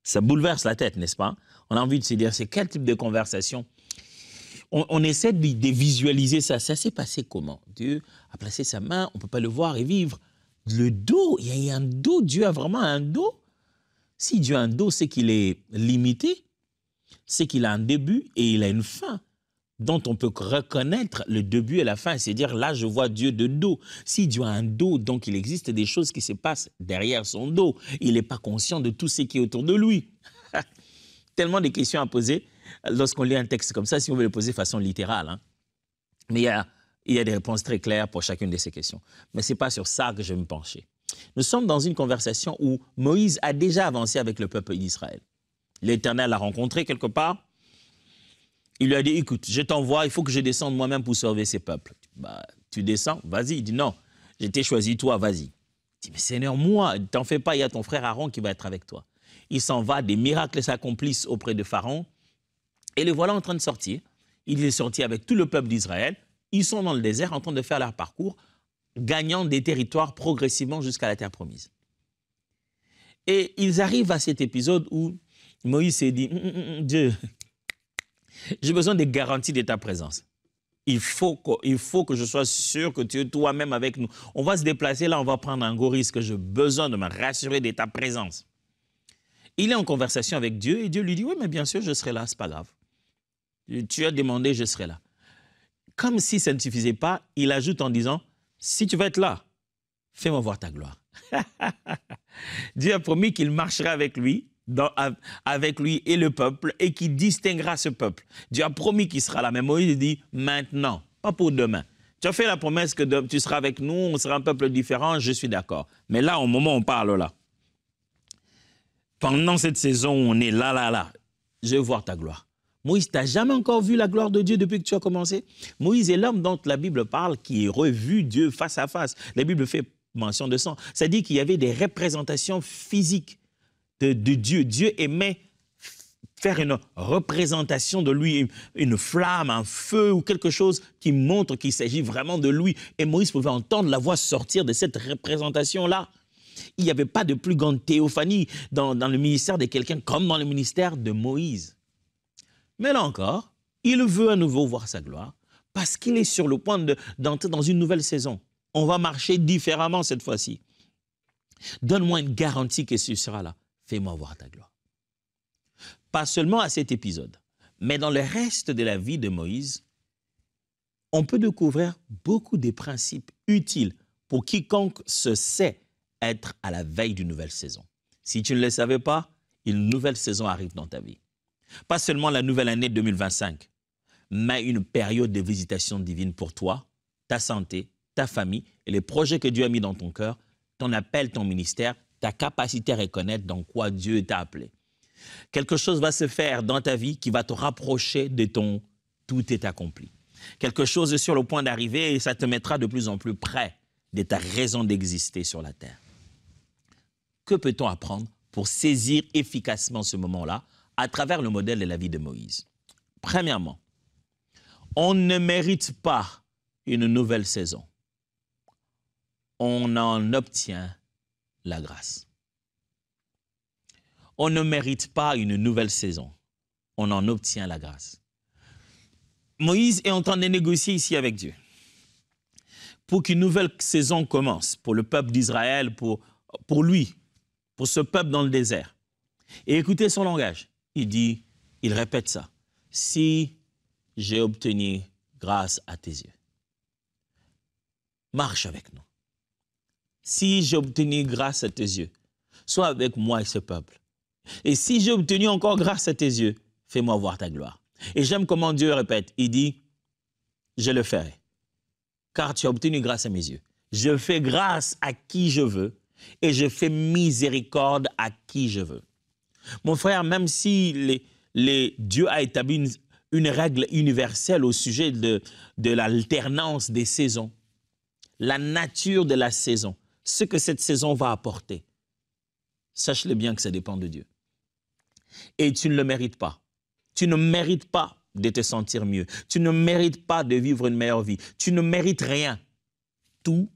ça bouleverse la tête, n'est-ce pas? On a envie de se dire, c'est quel type de conversation? On essaie de visualiser ça. Ça s'est passé comment? Dieu a placé sa main, on ne peut pas le voir et vivre. Le dos, il y a un dos, Dieu a vraiment un dos. Si Dieu a un dos, c'est qu'il est limité, c'est qu'il a un début et il a une fin dont on peut reconnaître le début et la fin. C'est dire, là, je vois Dieu de dos. Si Dieu a un dos, donc il existe des choses qui se passent derrière son dos. Il n'est pas conscient de tout ce qui est autour de lui. Tellement de questions à poser lorsqu'on lit un texte comme ça, si on veut le poser de façon littérale. Hein. Mais il y a des réponses très claires pour chacune de ces questions. Mais ce n'est pas sur ça que je vais me pencher. Nous sommes dans une conversation où Moïse a déjà avancé avec le peuple d'Israël. L'Éternel l'a rencontré quelque part. Il lui a dit, écoute, je t'envoie, il faut que je descende moi-même pour sauver ces peuples. Bah, tu descends, vas-y. Il dit, non, je t'ai choisi toi, vas-y. Il dit, mais Seigneur, moi, t'en fais pas, il y a ton frère Aaron qui va être avec toi. Il s'en va, des miracles s'accomplissent auprès de Pharaon. Et le voilà en train de sortir. Il est sorti avec tout le peuple d'Israël. Ils sont dans le désert en train de faire leur parcours, gagnant des territoires progressivement jusqu'à la terre promise. Et ils arrivent à cet épisode où Moïse s'est dit, Dieu, j'ai besoin des garanties de ta présence. Il faut que je sois sûr que tu es toi-même avec nous. On va se déplacer là, on va prendre un gros risque. J'ai besoin de me rassurer de ta présence. Il est en conversation avec Dieu et Dieu lui dit, oui, mais bien sûr, je serai là, c'est pas grave. Tu as demandé, je serai là. Comme si ça ne suffisait pas, il ajoute en disant, si tu vas être là, fais-moi voir ta gloire. Dieu a promis qu'il marcherait avec lui, avec lui et le peuple, et qu'il distinguera ce peuple. Dieu a promis qu'il sera là. Mais Moïse dit maintenant, pas pour demain. Tu as fait la promesse que tu seras avec nous, on sera un peuple différent, je suis d'accord. Mais là, au moment où on parle là, pendant cette saison où on est là, je veux voir ta gloire. Moïse, tu n'as jamais encore vu la gloire de Dieu depuis que tu as commencé? Moïse est l'homme dont la Bible parle qui a revu Dieu face à face. La Bible fait mention de ça. Ça dit qu'il y avait des représentations physiques de Dieu. Dieu aimait faire une représentation de lui, une flamme, un feu ou quelque chose qui montre qu'il s'agit vraiment de lui. Et Moïse pouvait entendre la voix sortir de cette représentation-là. Il n'y avait pas de plus grande théophanie dans le ministère de quelqu'un comme dans le ministère de Moïse. Mais là encore, il veut à nouveau voir sa gloire parce qu'il est sur le point d'entrer dans une nouvelle saison. On va marcher différemment cette fois-ci. Donne-moi une garantie que ce sera là. Fais-moi voir ta gloire. Pas seulement à cet épisode, mais dans le reste de la vie de Moïse, on peut découvrir beaucoup de principes utiles pour quiconque se sait être à la veille d'une nouvelle saison. Si tu ne le savais pas, une nouvelle saison arrive dans ta vie. Pas seulement la nouvelle année 2025, mais une période de visitation divine pour toi, ta santé, ta famille et les projets que Dieu a mis dans ton cœur, ton appel, ton ministère, ta capacité à reconnaître dans quoi Dieu t'a appelé. Quelque chose va se faire dans ta vie qui va te rapprocher de ton « tout est accompli ». Quelque chose est sur le point d'arriver et ça te mettra de plus en plus près de ta raison d'exister sur la terre. Que peut-on apprendre pour saisir efficacement ce moment-là à travers le modèle de la vie de Moïse? Premièrement, on ne mérite pas une nouvelle saison. On en obtient la grâce. On ne mérite pas une nouvelle saison. On en obtient la grâce. Moïse est en train de négocier ici avec Dieu pour qu'une nouvelle saison commence pour le peuple d'Israël, pour lui, pour ce peuple dans le désert. Et écoutez son langage. Il répète ça. Si j'ai obtenu grâce à tes yeux, marche avec nous. Si j'ai obtenu grâce à tes yeux, sois avec moi et ce peuple. Et si j'ai obtenu encore grâce à tes yeux, fais-moi voir ta gloire. Et j'aime comment Dieu répète. Il dit, je le ferai, car tu as obtenu grâce à mes yeux. Je fais grâce à qui je veux et je fais miséricorde à qui je veux. Mon frère, même si Dieu a établi une règle universelle au sujet de l'alternance des saisons, la nature de la saison, ce que cette saison va apporter, sache-le bien que ça dépend de Dieu. Et tu ne le mérites pas. Tu ne mérites pas de te sentir mieux. Tu ne mérites pas de vivre une meilleure vie. Tu ne mérites rien. Tout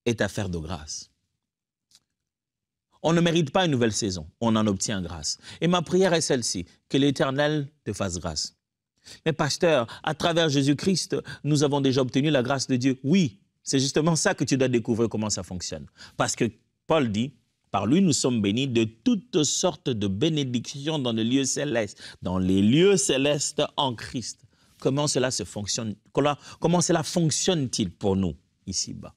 est affaire de grâce. On ne mérite pas une nouvelle saison. On en obtient grâce. Et ma prière est celle-ci, que l'Éternel te fasse grâce. Mais pasteur, à travers Jésus-Christ, nous avons déjà obtenu la grâce de Dieu. Oui, c'est justement ça que tu dois découvrir comment ça fonctionne. Parce que Paul dit, par lui nous sommes bénis de toutes sortes de bénédictions dans les lieux célestes. Dans les lieux célestes en Christ. Comment cela fonctionne-t-il pour nous ici-bas?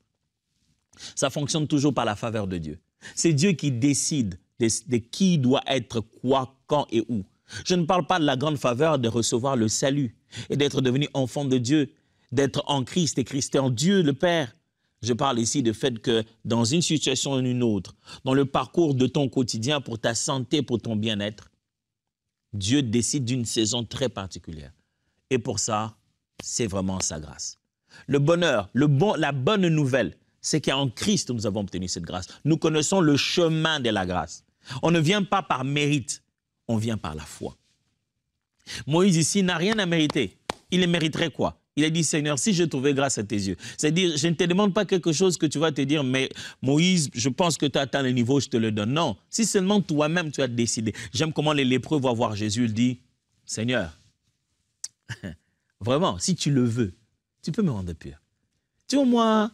Ça fonctionne toujours par la faveur de Dieu. C'est Dieu qui décide de qui doit être quoi, quand et où. Je ne parle pas de la grande faveur de recevoir le salut et d'être devenu enfant de Dieu, d'être en Christ et Christ est en Dieu le Père. Je parle ici du fait que dans une situation ou une autre, dans le parcours de ton quotidien pour ta santé, pour ton bien-être, Dieu décide d'une saison très particulière. Et pour ça, c'est vraiment sa grâce. Le bonheur, la bonne nouvelle, c'est qu'en Christ, nous avons obtenu cette grâce. Nous connaissons le chemin de la grâce. On ne vient pas par mérite, on vient par la foi. Moïse ici n'a rien à mériter. Il mériterait quoi? Il a dit, Seigneur, si je trouvais grâce à tes yeux. C'est-à-dire, je ne te demande pas quelque chose que tu vas te dire, mais Moïse, je pense que tu as atteint le niveau, je te le donne. Non, si seulement toi-même tu as décidé. J'aime comment les lépreux vont voir Jésus, il dit, Seigneur, vraiment, si tu le veux, tu peux me rendre pur. Tu vois,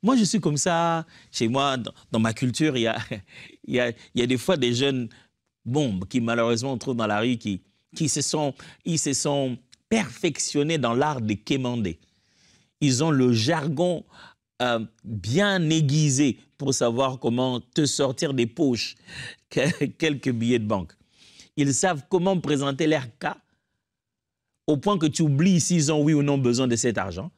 moi, je suis comme ça. Chez moi, dans ma culture, il y a des fois des jeunes qui malheureusement on trouve dans la rue qui se sont perfectionnés dans l'art de quémander. Ils ont le jargon bien aiguisé pour savoir comment te sortir des poches quelques billets de banque. Ils savent comment présenter leur cas au point que tu oublies s'ils ont oui ou non besoin de cet argent,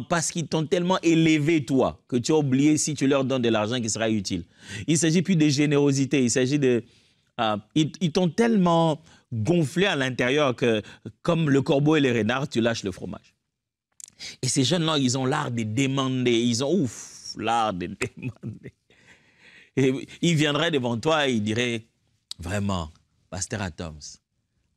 parce qu'ils t'ont tellement élevé, toi, que tu as oublié si tu leur donnes de l'argent qui sera utile. Il ne s'agit plus de générosité, il s'agit de... ils t'ont tellement gonflé à l'intérieur que, comme le corbeau et les renards, tu lâches le fromage. Et ces jeunes-là, ils ont l'art de demander, ils ont, l'art de demander. Et ils viendraient devant toi et ils diraient, vraiment, Pasteur Atoms.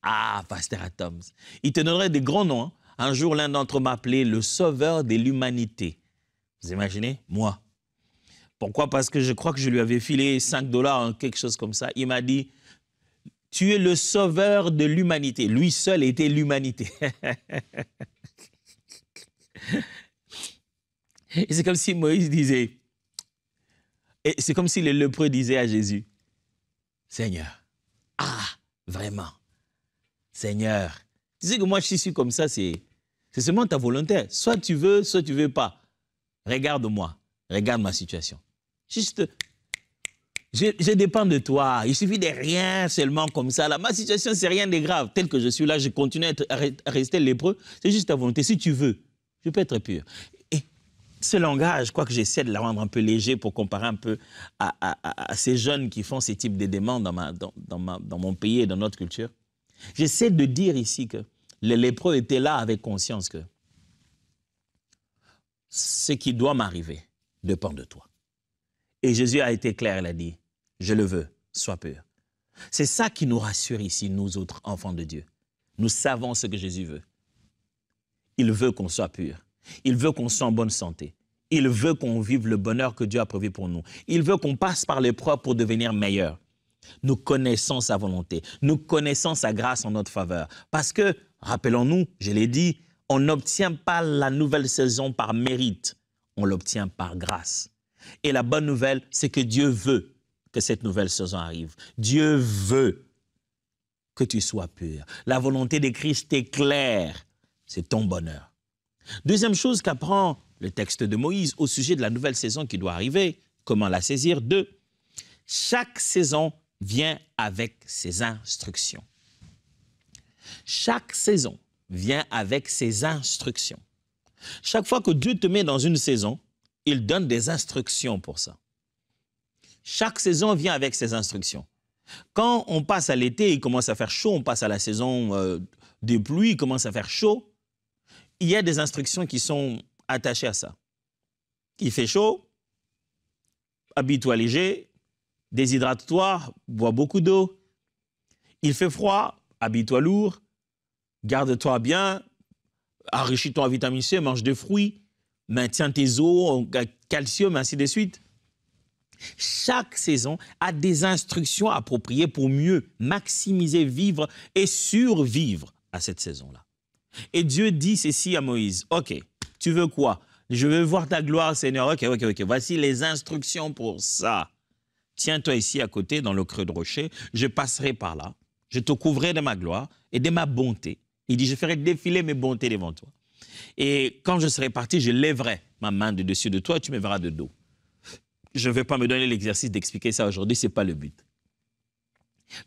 Ah, Pasteur Atoms. Ils te donneraient des grands noms. Hein. Un jour, l'un d'entre eux m'appelait le sauveur de l'humanité. Vous imaginez? Moi. Pourquoi? Parce que je crois que je lui avais filé 5 $, quelque chose comme ça. Il m'a dit, tu es le sauveur de l'humanité. Lui seul était l'humanité. Et c'est comme si Moïse disait, et c'est comme si le lépreux disait à Jésus, Seigneur, ah, vraiment, Seigneur, tu sais que moi je suis comme ça, c'est seulement ta volonté. Soit tu veux pas. Regarde-moi, regarde ma situation. Juste, je dépends de toi. Il suffit de rien seulement comme ça. Là, ma situation, c'est rien de grave. Tel que je suis là, je continue à rester lépreux. C'est juste ta volonté. Si tu veux, je peux être pur. Et ce langage, je crois que j'essaie de le rendre un peu léger pour comparer un peu à ces jeunes qui font ces types de demandes dans mon pays et dans notre culture. J'essaie de dire ici que les lépreux étaient là avec conscience que ce qui doit m'arriver dépend de toi. Et Jésus a été clair, il a dit, je le veux, sois pur. C'est ça qui nous rassure ici, nous autres enfants de Dieu. Nous savons ce que Jésus veut. Il veut qu'on soit pur. Il veut qu'on soit en bonne santé. Il veut qu'on vive le bonheur que Dieu a prévu pour nous. Il veut qu'on passe par l'épreuve pour devenir meilleur. Nous connaissons sa volonté. Nous connaissons sa grâce en notre faveur. Parce que, rappelons-nous, je l'ai dit, on n'obtient pas la nouvelle saison par mérite. On l'obtient par grâce. Et la bonne nouvelle, c'est que Dieu veut que cette nouvelle saison arrive. Dieu veut que tu sois pur. La volonté de Christ est claire. C'est ton bonheur. Deuxième chose qu'apprend le texte de Moïse au sujet de la nouvelle saison qui doit arriver, comment la saisir? 2. Chaque saison vient avec ses instructions. Chaque saison vient avec ses instructions. Chaque fois que Dieu te met dans une saison, il donne des instructions pour ça. Chaque saison vient avec ses instructions. Quand on passe à l'été, il commence à faire chaud, on passe à la saison des pluies, il commence à faire chaud, il y a des instructions qui sont attachées à ça. Il fait chaud, habille-toi léger, déshydrate-toi, bois beaucoup d'eau. Il fait froid, habille-toi lourd, garde-toi bien, enrichis-toi en vitamine C, mange des fruits, maintiens tes os en calcium, ainsi de suite. Chaque saison a des instructions appropriées pour mieux maximiser, vivre et survivre à cette saison-là. Et Dieu dit ceci à Moïse, « Ok, tu veux quoi? Je veux voir ta gloire, Seigneur. Ok, voici les instructions pour ça. Tiens-toi ici à côté, dans le creux de rocher, je passerai par là, je te couvrirai de ma gloire et de ma bonté. » Il dit, « Je ferai défiler mes bontés devant toi. Et quand je serai parti, je lèverai ma main de dessus de toi et tu me verras de dos. » Je ne vais pas me donner l'exercice d'expliquer ça aujourd'hui, ce n'est pas le but.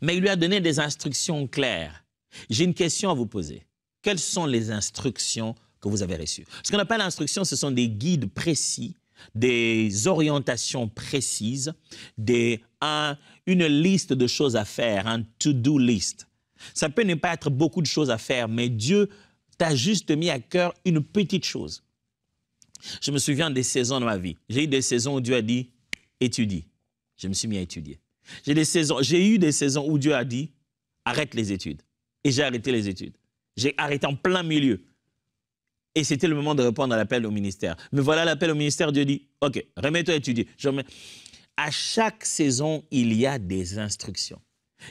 Mais il lui a donné des instructions claires. J'ai une question à vous poser. Quelles sont les instructions que vous avez reçues? Ce qu'on appelle instructions, ce sont des guides précis, des orientations précises, une liste de choses à faire, un to-do list. Ça peut ne pas être beaucoup de choses à faire, mais Dieu t'a juste mis à cœur une petite chose. Je me souviens des saisons de ma vie. J'ai eu des saisons où Dieu a dit « étudie ». Je me suis mis à étudier. J'ai eu des saisons où Dieu a dit « arrête les études ». Et j'ai arrêté les études. J'ai arrêté en plein milieu. Et c'était le moment de répondre à l'appel au ministère. Mais voilà l'appel au ministère, Dieu dit « ok, remets-toi à étudier ». À chaque saison, il y a des instructions.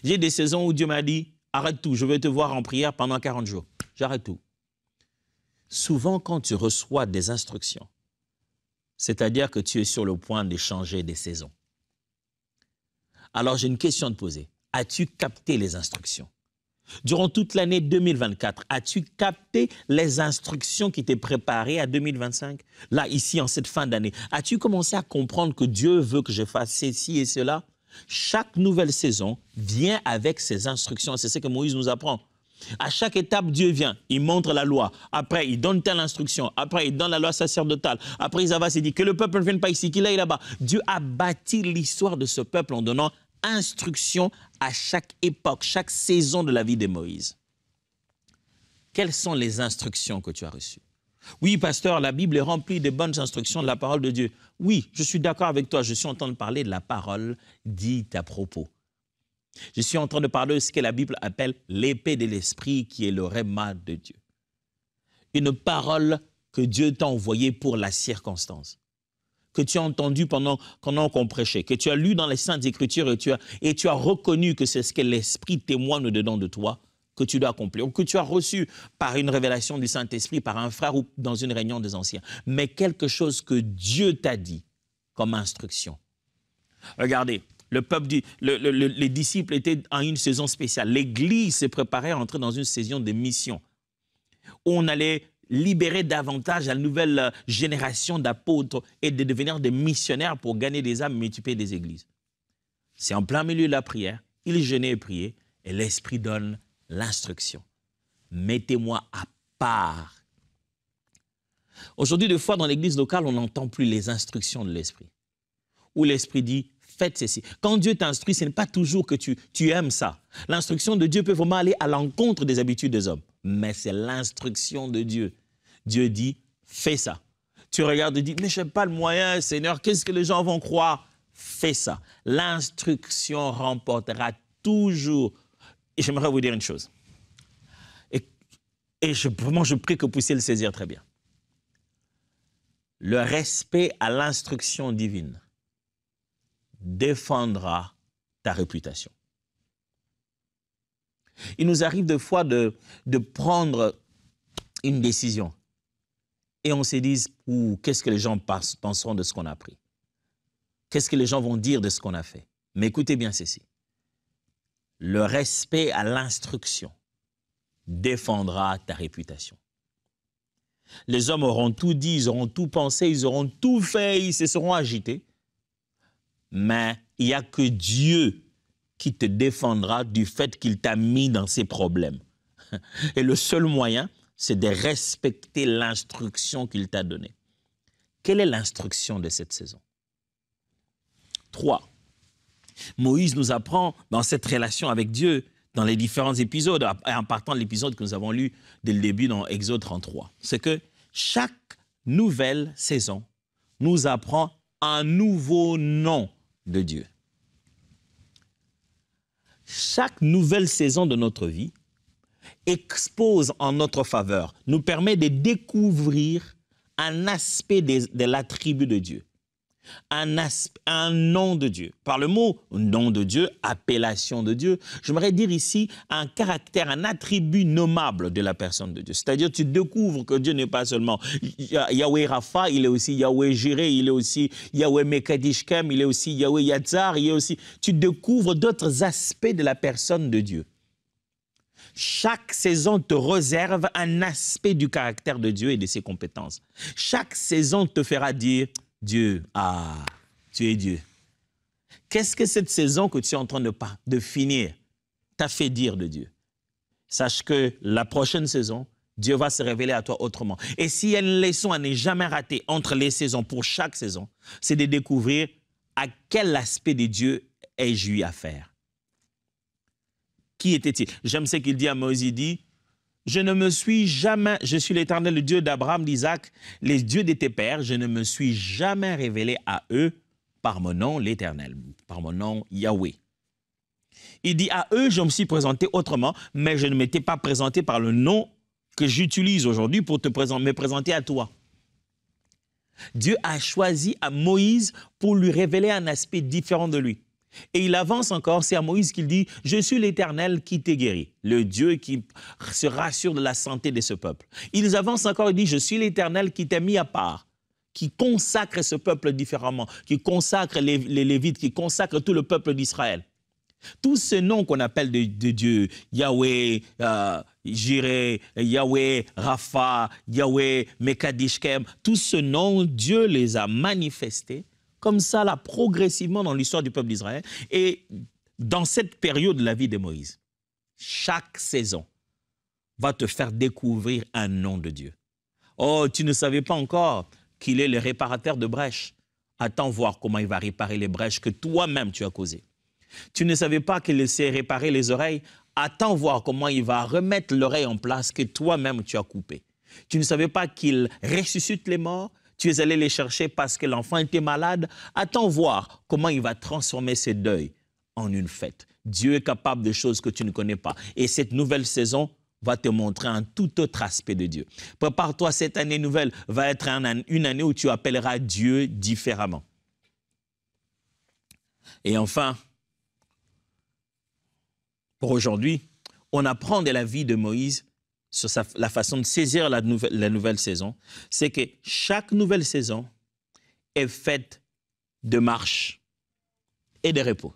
J'ai des saisons où Dieu m'a dit « arrête tout, je vais te voir en prière pendant 40 jours ». J'arrête tout. Souvent, quand tu reçois des instructions, c'est-à-dire que tu es sur le point de changer des saisons. Alors, j'ai une question à te poser. As-tu capté les instructions? Durant toute l'année 2024, as-tu capté les instructions qui t'étaient préparées à 2025? Là, ici, en cette fin d'année, as-tu commencé à comprendre que Dieu veut que je fasse ceci et cela? Chaque nouvelle saison vient avec ses instructions. C'est ce que Moïse nous apprend. À chaque étape, Dieu vient, il montre la loi. Après, il donne telle instruction. Après, il donne la loi sacerdotale. Après, Isava s'est dit que le peuple ne vienne pas ici, qu'il aille là-bas. Dieu a bâti l'histoire de ce peuple en donnant instruction à chaque époque, chaque saison de la vie de Moïse. Quelles sont les instructions que tu as reçues? Oui, pasteur, la Bible est remplie de bonnes instructions de la parole de Dieu. Oui, je suis d'accord avec toi. Je suis en train de parler de la parole dite à propos. Je suis en train de parler de ce que la Bible appelle l'épée de l'esprit, qui est le rhéma de Dieu. Une parole que Dieu t'a envoyée pour la circonstance, que tu as entendue pendant qu'on prêchait, que tu as lu dans les Saintes Écritures et tu as reconnu que c'est ce que l'Esprit témoigne dedans de toi, que tu dois accomplir, ou que tu as reçu par une révélation du Saint-Esprit, par un frère ou dans une réunion des anciens, mais quelque chose que Dieu t'a dit comme instruction. Regardez, le peuple les disciples étaient en une saison spéciale. L'Église s'est préparée à entrer dans une saison de mission, où on allait libérer davantage la nouvelle génération d'apôtres et de devenir des missionnaires pour gagner des âmes et multiplier des églises. C'est en plein milieu de la prière, ils jeûnaient et priaient, et l'Esprit donne l'instruction. Mettez-moi à part. Aujourd'hui, des fois, dans l'église locale, on n'entend plus les instructions de l'Esprit. Où l'Esprit dit, faites ceci. Quand Dieu t'instruit, ce n'est pas toujours que tu aimes ça. L'instruction de Dieu peut vraiment aller à l'encontre des habitudes des hommes. Mais c'est l'instruction de Dieu. Dieu dit, fais ça. Tu regardes et dis, mais je n'ai pas le moyen, Seigneur, qu'est-ce que les gens vont croire? Fais ça. L'instruction remportera toujours. Et j'aimerais vous dire une chose. Vraiment, je prie que vous puissiez le saisir très bien. Le respect à l'instruction divine défendra ta réputation. Il nous arrive des fois de prendre une décision et on se dit, qu'est-ce que les gens penseront de ce qu'on a appris? Qu'est-ce que les gens vont dire de ce qu'on a fait? Mais écoutez bien ceci. Le respect à l'instruction défendra ta réputation. Les hommes auront tout dit, ils auront tout pensé, ils auront tout fait, ils se seront agités. Mais il n'y a que Dieu qui te défendra du fait qu'il t'a mis dans ces problèmes. Et le seul moyen, c'est de respecter l'instruction qu'il t'a donnée. Quelle est l'instruction de cette saison? 3. Moïse nous apprend dans cette relation avec Dieu, dans les différents épisodes, en partant de l'épisode que nous avons lu dès le début dans Exode 33, c'est que chaque nouvelle saison nous apprend un nouveau nom de Dieu. Chaque nouvelle saison de notre vie expose en notre faveur, nous permet de découvrir un aspect de l'attribut de Dieu, un nom de Dieu. Par le mot nom de Dieu, appellation de Dieu, j'aimerais dire ici un caractère, un attribut nommable de la personne de Dieu. C'est-à-dire tu découvres que Dieu n'est pas seulement Yahweh Rapha, il est aussi Yahweh Jireh, il est aussi Yahweh Mekadishkem, il est aussi Yahweh Yatzar, il est aussi... Tu découvres d'autres aspects de la personne de Dieu. Chaque saison te réserve un aspect du caractère de Dieu et de ses compétences. Chaque saison te fera dire Dieu, tu es Dieu. Qu'est-ce que cette saison que tu es en train de finir t'a fait dire de Dieu? Sache que la prochaine saison, Dieu va se révéler à toi autrement. Et s'il y a une leçon à ne jamais rater entre les saisons, pour chaque saison, c'est de découvrir à quel aspect de Dieu ai-je eu affaire. Qui était-il? J'aime ce qu'il dit à Moïse, il dit, je suis l'Éternel, le Dieu d'Abraham, d'Isaac, les dieux de tes pères, je ne me suis jamais révélé à eux par mon nom, l'Éternel, par mon nom, Yahweh. Il dit, à eux, je me suis présenté autrement, mais je ne m'étais pas présenté par le nom que j'utilise aujourd'hui pour me présenter à toi. Dieu a choisi à Moïse pour lui révéler un aspect différent de lui. Et il avance encore, c'est à Moïse qu'il dit, je suis l'Éternel qui t'ai guéri, le Dieu qui se rassure de la santé de ce peuple. Ils avancent encore, il dit, je suis l'Éternel qui t'a mis à part, qui consacre ce peuple différemment, qui consacre les Lévites, qui consacre tout le peuple d'Israël. Tous ces noms qu'on appelle de Dieu, Yahweh, Jireh, Yahweh, Rapha, Yahweh, Mekadishkem, tous ces noms, Dieu les a manifestés comme ça, là, progressivement dans l'histoire du peuple d'Israël. Et dans cette période de la vie de Moïse, chaque saison va te faire découvrir un nom de Dieu. Oh, tu ne savais pas encore qu'il est le réparateur de brèches. Attends voir comment il va réparer les brèches que toi-même tu as causées. Tu ne savais pas qu'il sait réparer les oreilles. Attends voir comment il va remettre l'oreille en place que toi-même tu as coupée. Tu ne savais pas qu'il ressuscite les morts. Tu es allé les chercher parce que l'enfant était malade. Attends voir comment il va transformer ce deuil en une fête. Dieu est capable de choses que tu ne connais pas. Et cette nouvelle saison va te montrer un tout autre aspect de Dieu. Prépare-toi, cette année nouvelle va être une année où tu appelleras Dieu différemment. Et enfin, pour aujourd'hui, on apprend de la vie de Moïse sur la façon de saisir la nouvelle saison. C'est que chaque nouvelle saison est faite de marche et de repos.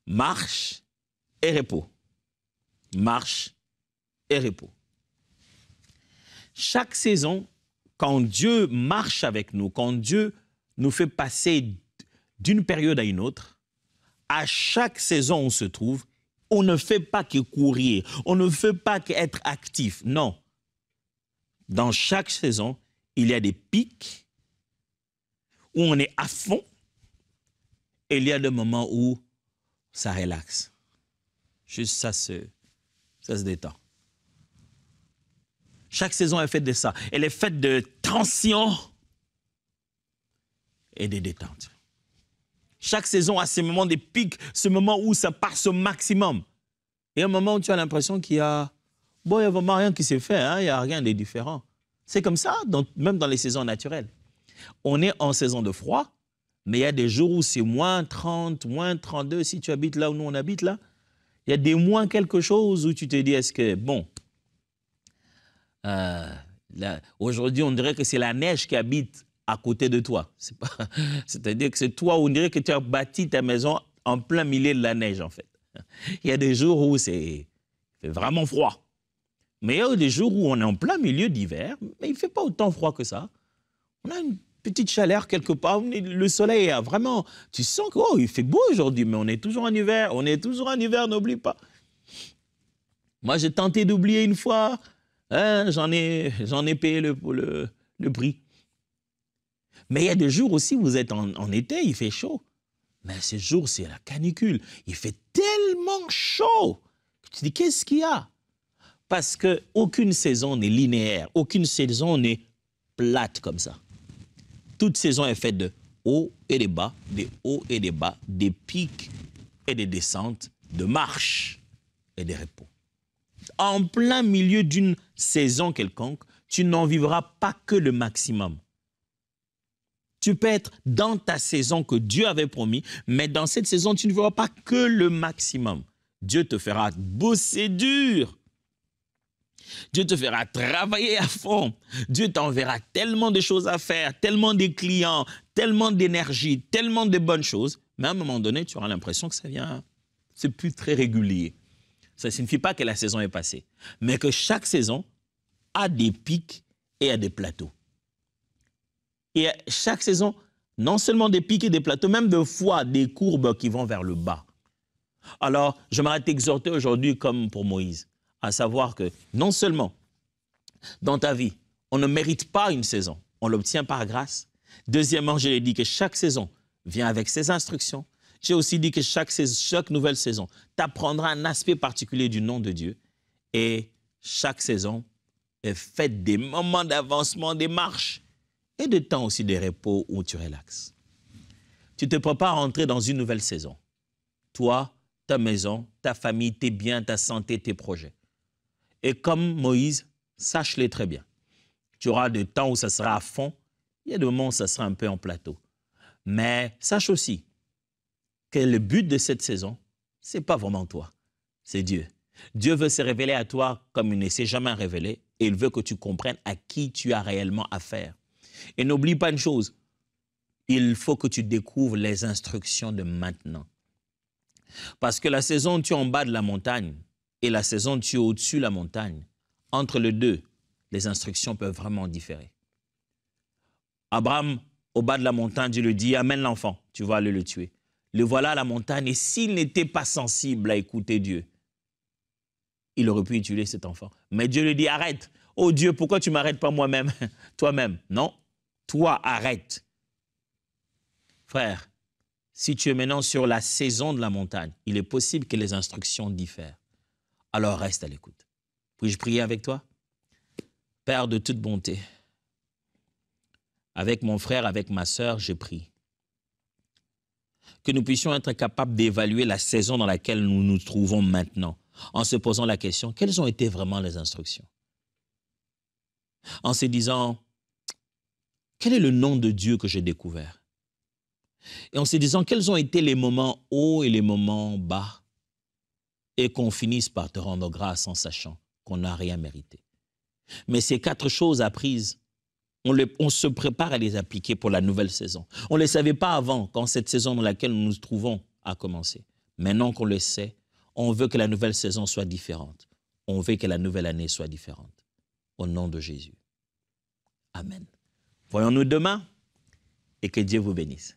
Marche et repos. Marche et repos. Chaque saison, quand Dieu marche avec nous, quand Dieu nous fait passer d'une période à une autre, à chaque saison où on se trouve, on ne fait pas que courir, on ne fait pas qu'être actif, non. Dans chaque saison, il y a des pics où on est à fond et il y a des moments où ça relaxe. Juste ça se détend. Chaque saison est faite de ça. Elle est faite de tension et de détente. Chaque saison a ses moments de pic, ce moment où ça passe au maximum. Et un moment où tu as l'impression qu'il y a... Bon, il n'y a vraiment rien qui s'est fait, hein? Il n'y a rien de différent. C'est comme ça, même dans les saisons naturelles. On est en saison de froid, mais il y a des jours où c'est moins 30, moins 32, si tu habites là où nous on habite là. Il y a des moins quelque chose où tu te dis, est-ce que, bon, aujourd'hui on dirait que c'est la neige qui habite à côté de toi. C'est-à-dire que c'est toi, on dirait que tu as bâti ta maison en plein milieu de la neige, en fait. Il y a des jours où c'est vraiment froid. Mais il y a des jours où on est en plein milieu d'hiver, mais il ne fait pas autant froid que ça. On a une petite chaleur quelque part, le soleil a vraiment... Tu sens que, oh, il fait beau aujourd'hui, mais on est toujours en hiver. On est toujours en hiver, n'oublie pas. Moi, j'ai tenté d'oublier une fois, hein, j'en ai payé le prix. Mais il y a des jours aussi où vous êtes en été, il fait chaud. Mais ces jours, c'est la canicule. Il fait tellement chaud. Tu te dis, qu'est-ce qu'il y a? Parce qu'aucune saison n'est linéaire. Aucune saison n'est plate comme ça. Toute saison est faite de hauts et des bas, des hauts et des bas, des pics et des descentes, de marches et des repos. En plein milieu d'une saison quelconque, tu n'en vivras pas que le maximum. Tu peux être dans ta saison que Dieu avait promis, mais dans cette saison, tu ne verras pas que le maximum. Dieu te fera bosser dur. Dieu te fera travailler à fond. Dieu t'enverra tellement de choses à faire, tellement de clients, tellement d'énergie, tellement de bonnes choses. Mais à un moment donné, tu auras l'impression que ça vient, c'est plus très régulier. Ça ne signifie pas que la saison est passée, mais que chaque saison a des pics et a des plateaux. Et chaque saison, non seulement des pics et des plateaux, même des fois des courbes qui vont vers le bas. Alors, j'aimerais t'exhorter aujourd'hui comme pour Moïse, à savoir que non seulement dans ta vie, on ne mérite pas une saison, on l'obtient par grâce. Deuxièmement, je l'ai dit que chaque saison vient avec ses instructions. J'ai aussi dit que chaque nouvelle saison t'apprendra un aspect particulier du nom de Dieu. Et chaque saison est faite des moments d'avancement, des marches, et de temps aussi de repos où tu relaxes. Tu te prépares à entrer dans une nouvelle saison. Toi, ta maison, ta famille, tes biens, ta santé, tes projets. Et comme Moïse, sache-les très bien. Tu auras des temps où ça sera à fond, il y a des moments où ça sera un peu en plateau. Mais sache aussi que le but de cette saison, ce n'est pas vraiment toi, c'est Dieu. Dieu veut se révéler à toi comme il ne s'est jamais révélé et il veut que tu comprennes à qui tu as réellement affaire. Et n'oublie pas une chose, il faut que tu découvres les instructions de maintenant. Parce que la saison où tu es en bas de la montagne et la saison où tu es au-dessus de la montagne, entre les deux, les instructions peuvent vraiment différer. Abraham, au bas de la montagne, Dieu lui dit, amène l'enfant, tu vas aller le tuer. Le voilà à la montagne et s'il n'était pas sensible à écouter Dieu, il aurait pu tuer cet enfant. Mais Dieu lui dit, arrête. Oh Dieu, pourquoi tu ne m'arrêtes pas moi-même, toi-même? Non, toi, arrête. Frère, si tu es maintenant sur la saison de la montagne, il est possible que les instructions diffèrent. Alors reste à l'écoute. Puis-je prier avec toi? Père de toute bonté, avec mon frère, avec ma sœur, je prie que nous puissions être capables d'évaluer la saison dans laquelle nous nous trouvons maintenant, en se posant la question, quelles ont été vraiment les instructions? En se disant, quel est le nom de Dieu que j'ai découvert? Et en se disant, quels ont été les moments hauts et les moments bas? Et qu'on finisse par te rendre grâce en sachant qu'on n'a rien mérité. Mais ces 4 choses apprises, on se prépare à les appliquer pour la nouvelle saison. On ne les savait pas avant, quand cette saison dans laquelle nous nous trouvons a commencé. Maintenant qu'on le sait, on veut que la nouvelle saison soit différente. On veut que la nouvelle année soit différente. Au nom de Jésus. Amen. Voyons-nous demain et que Dieu vous bénisse.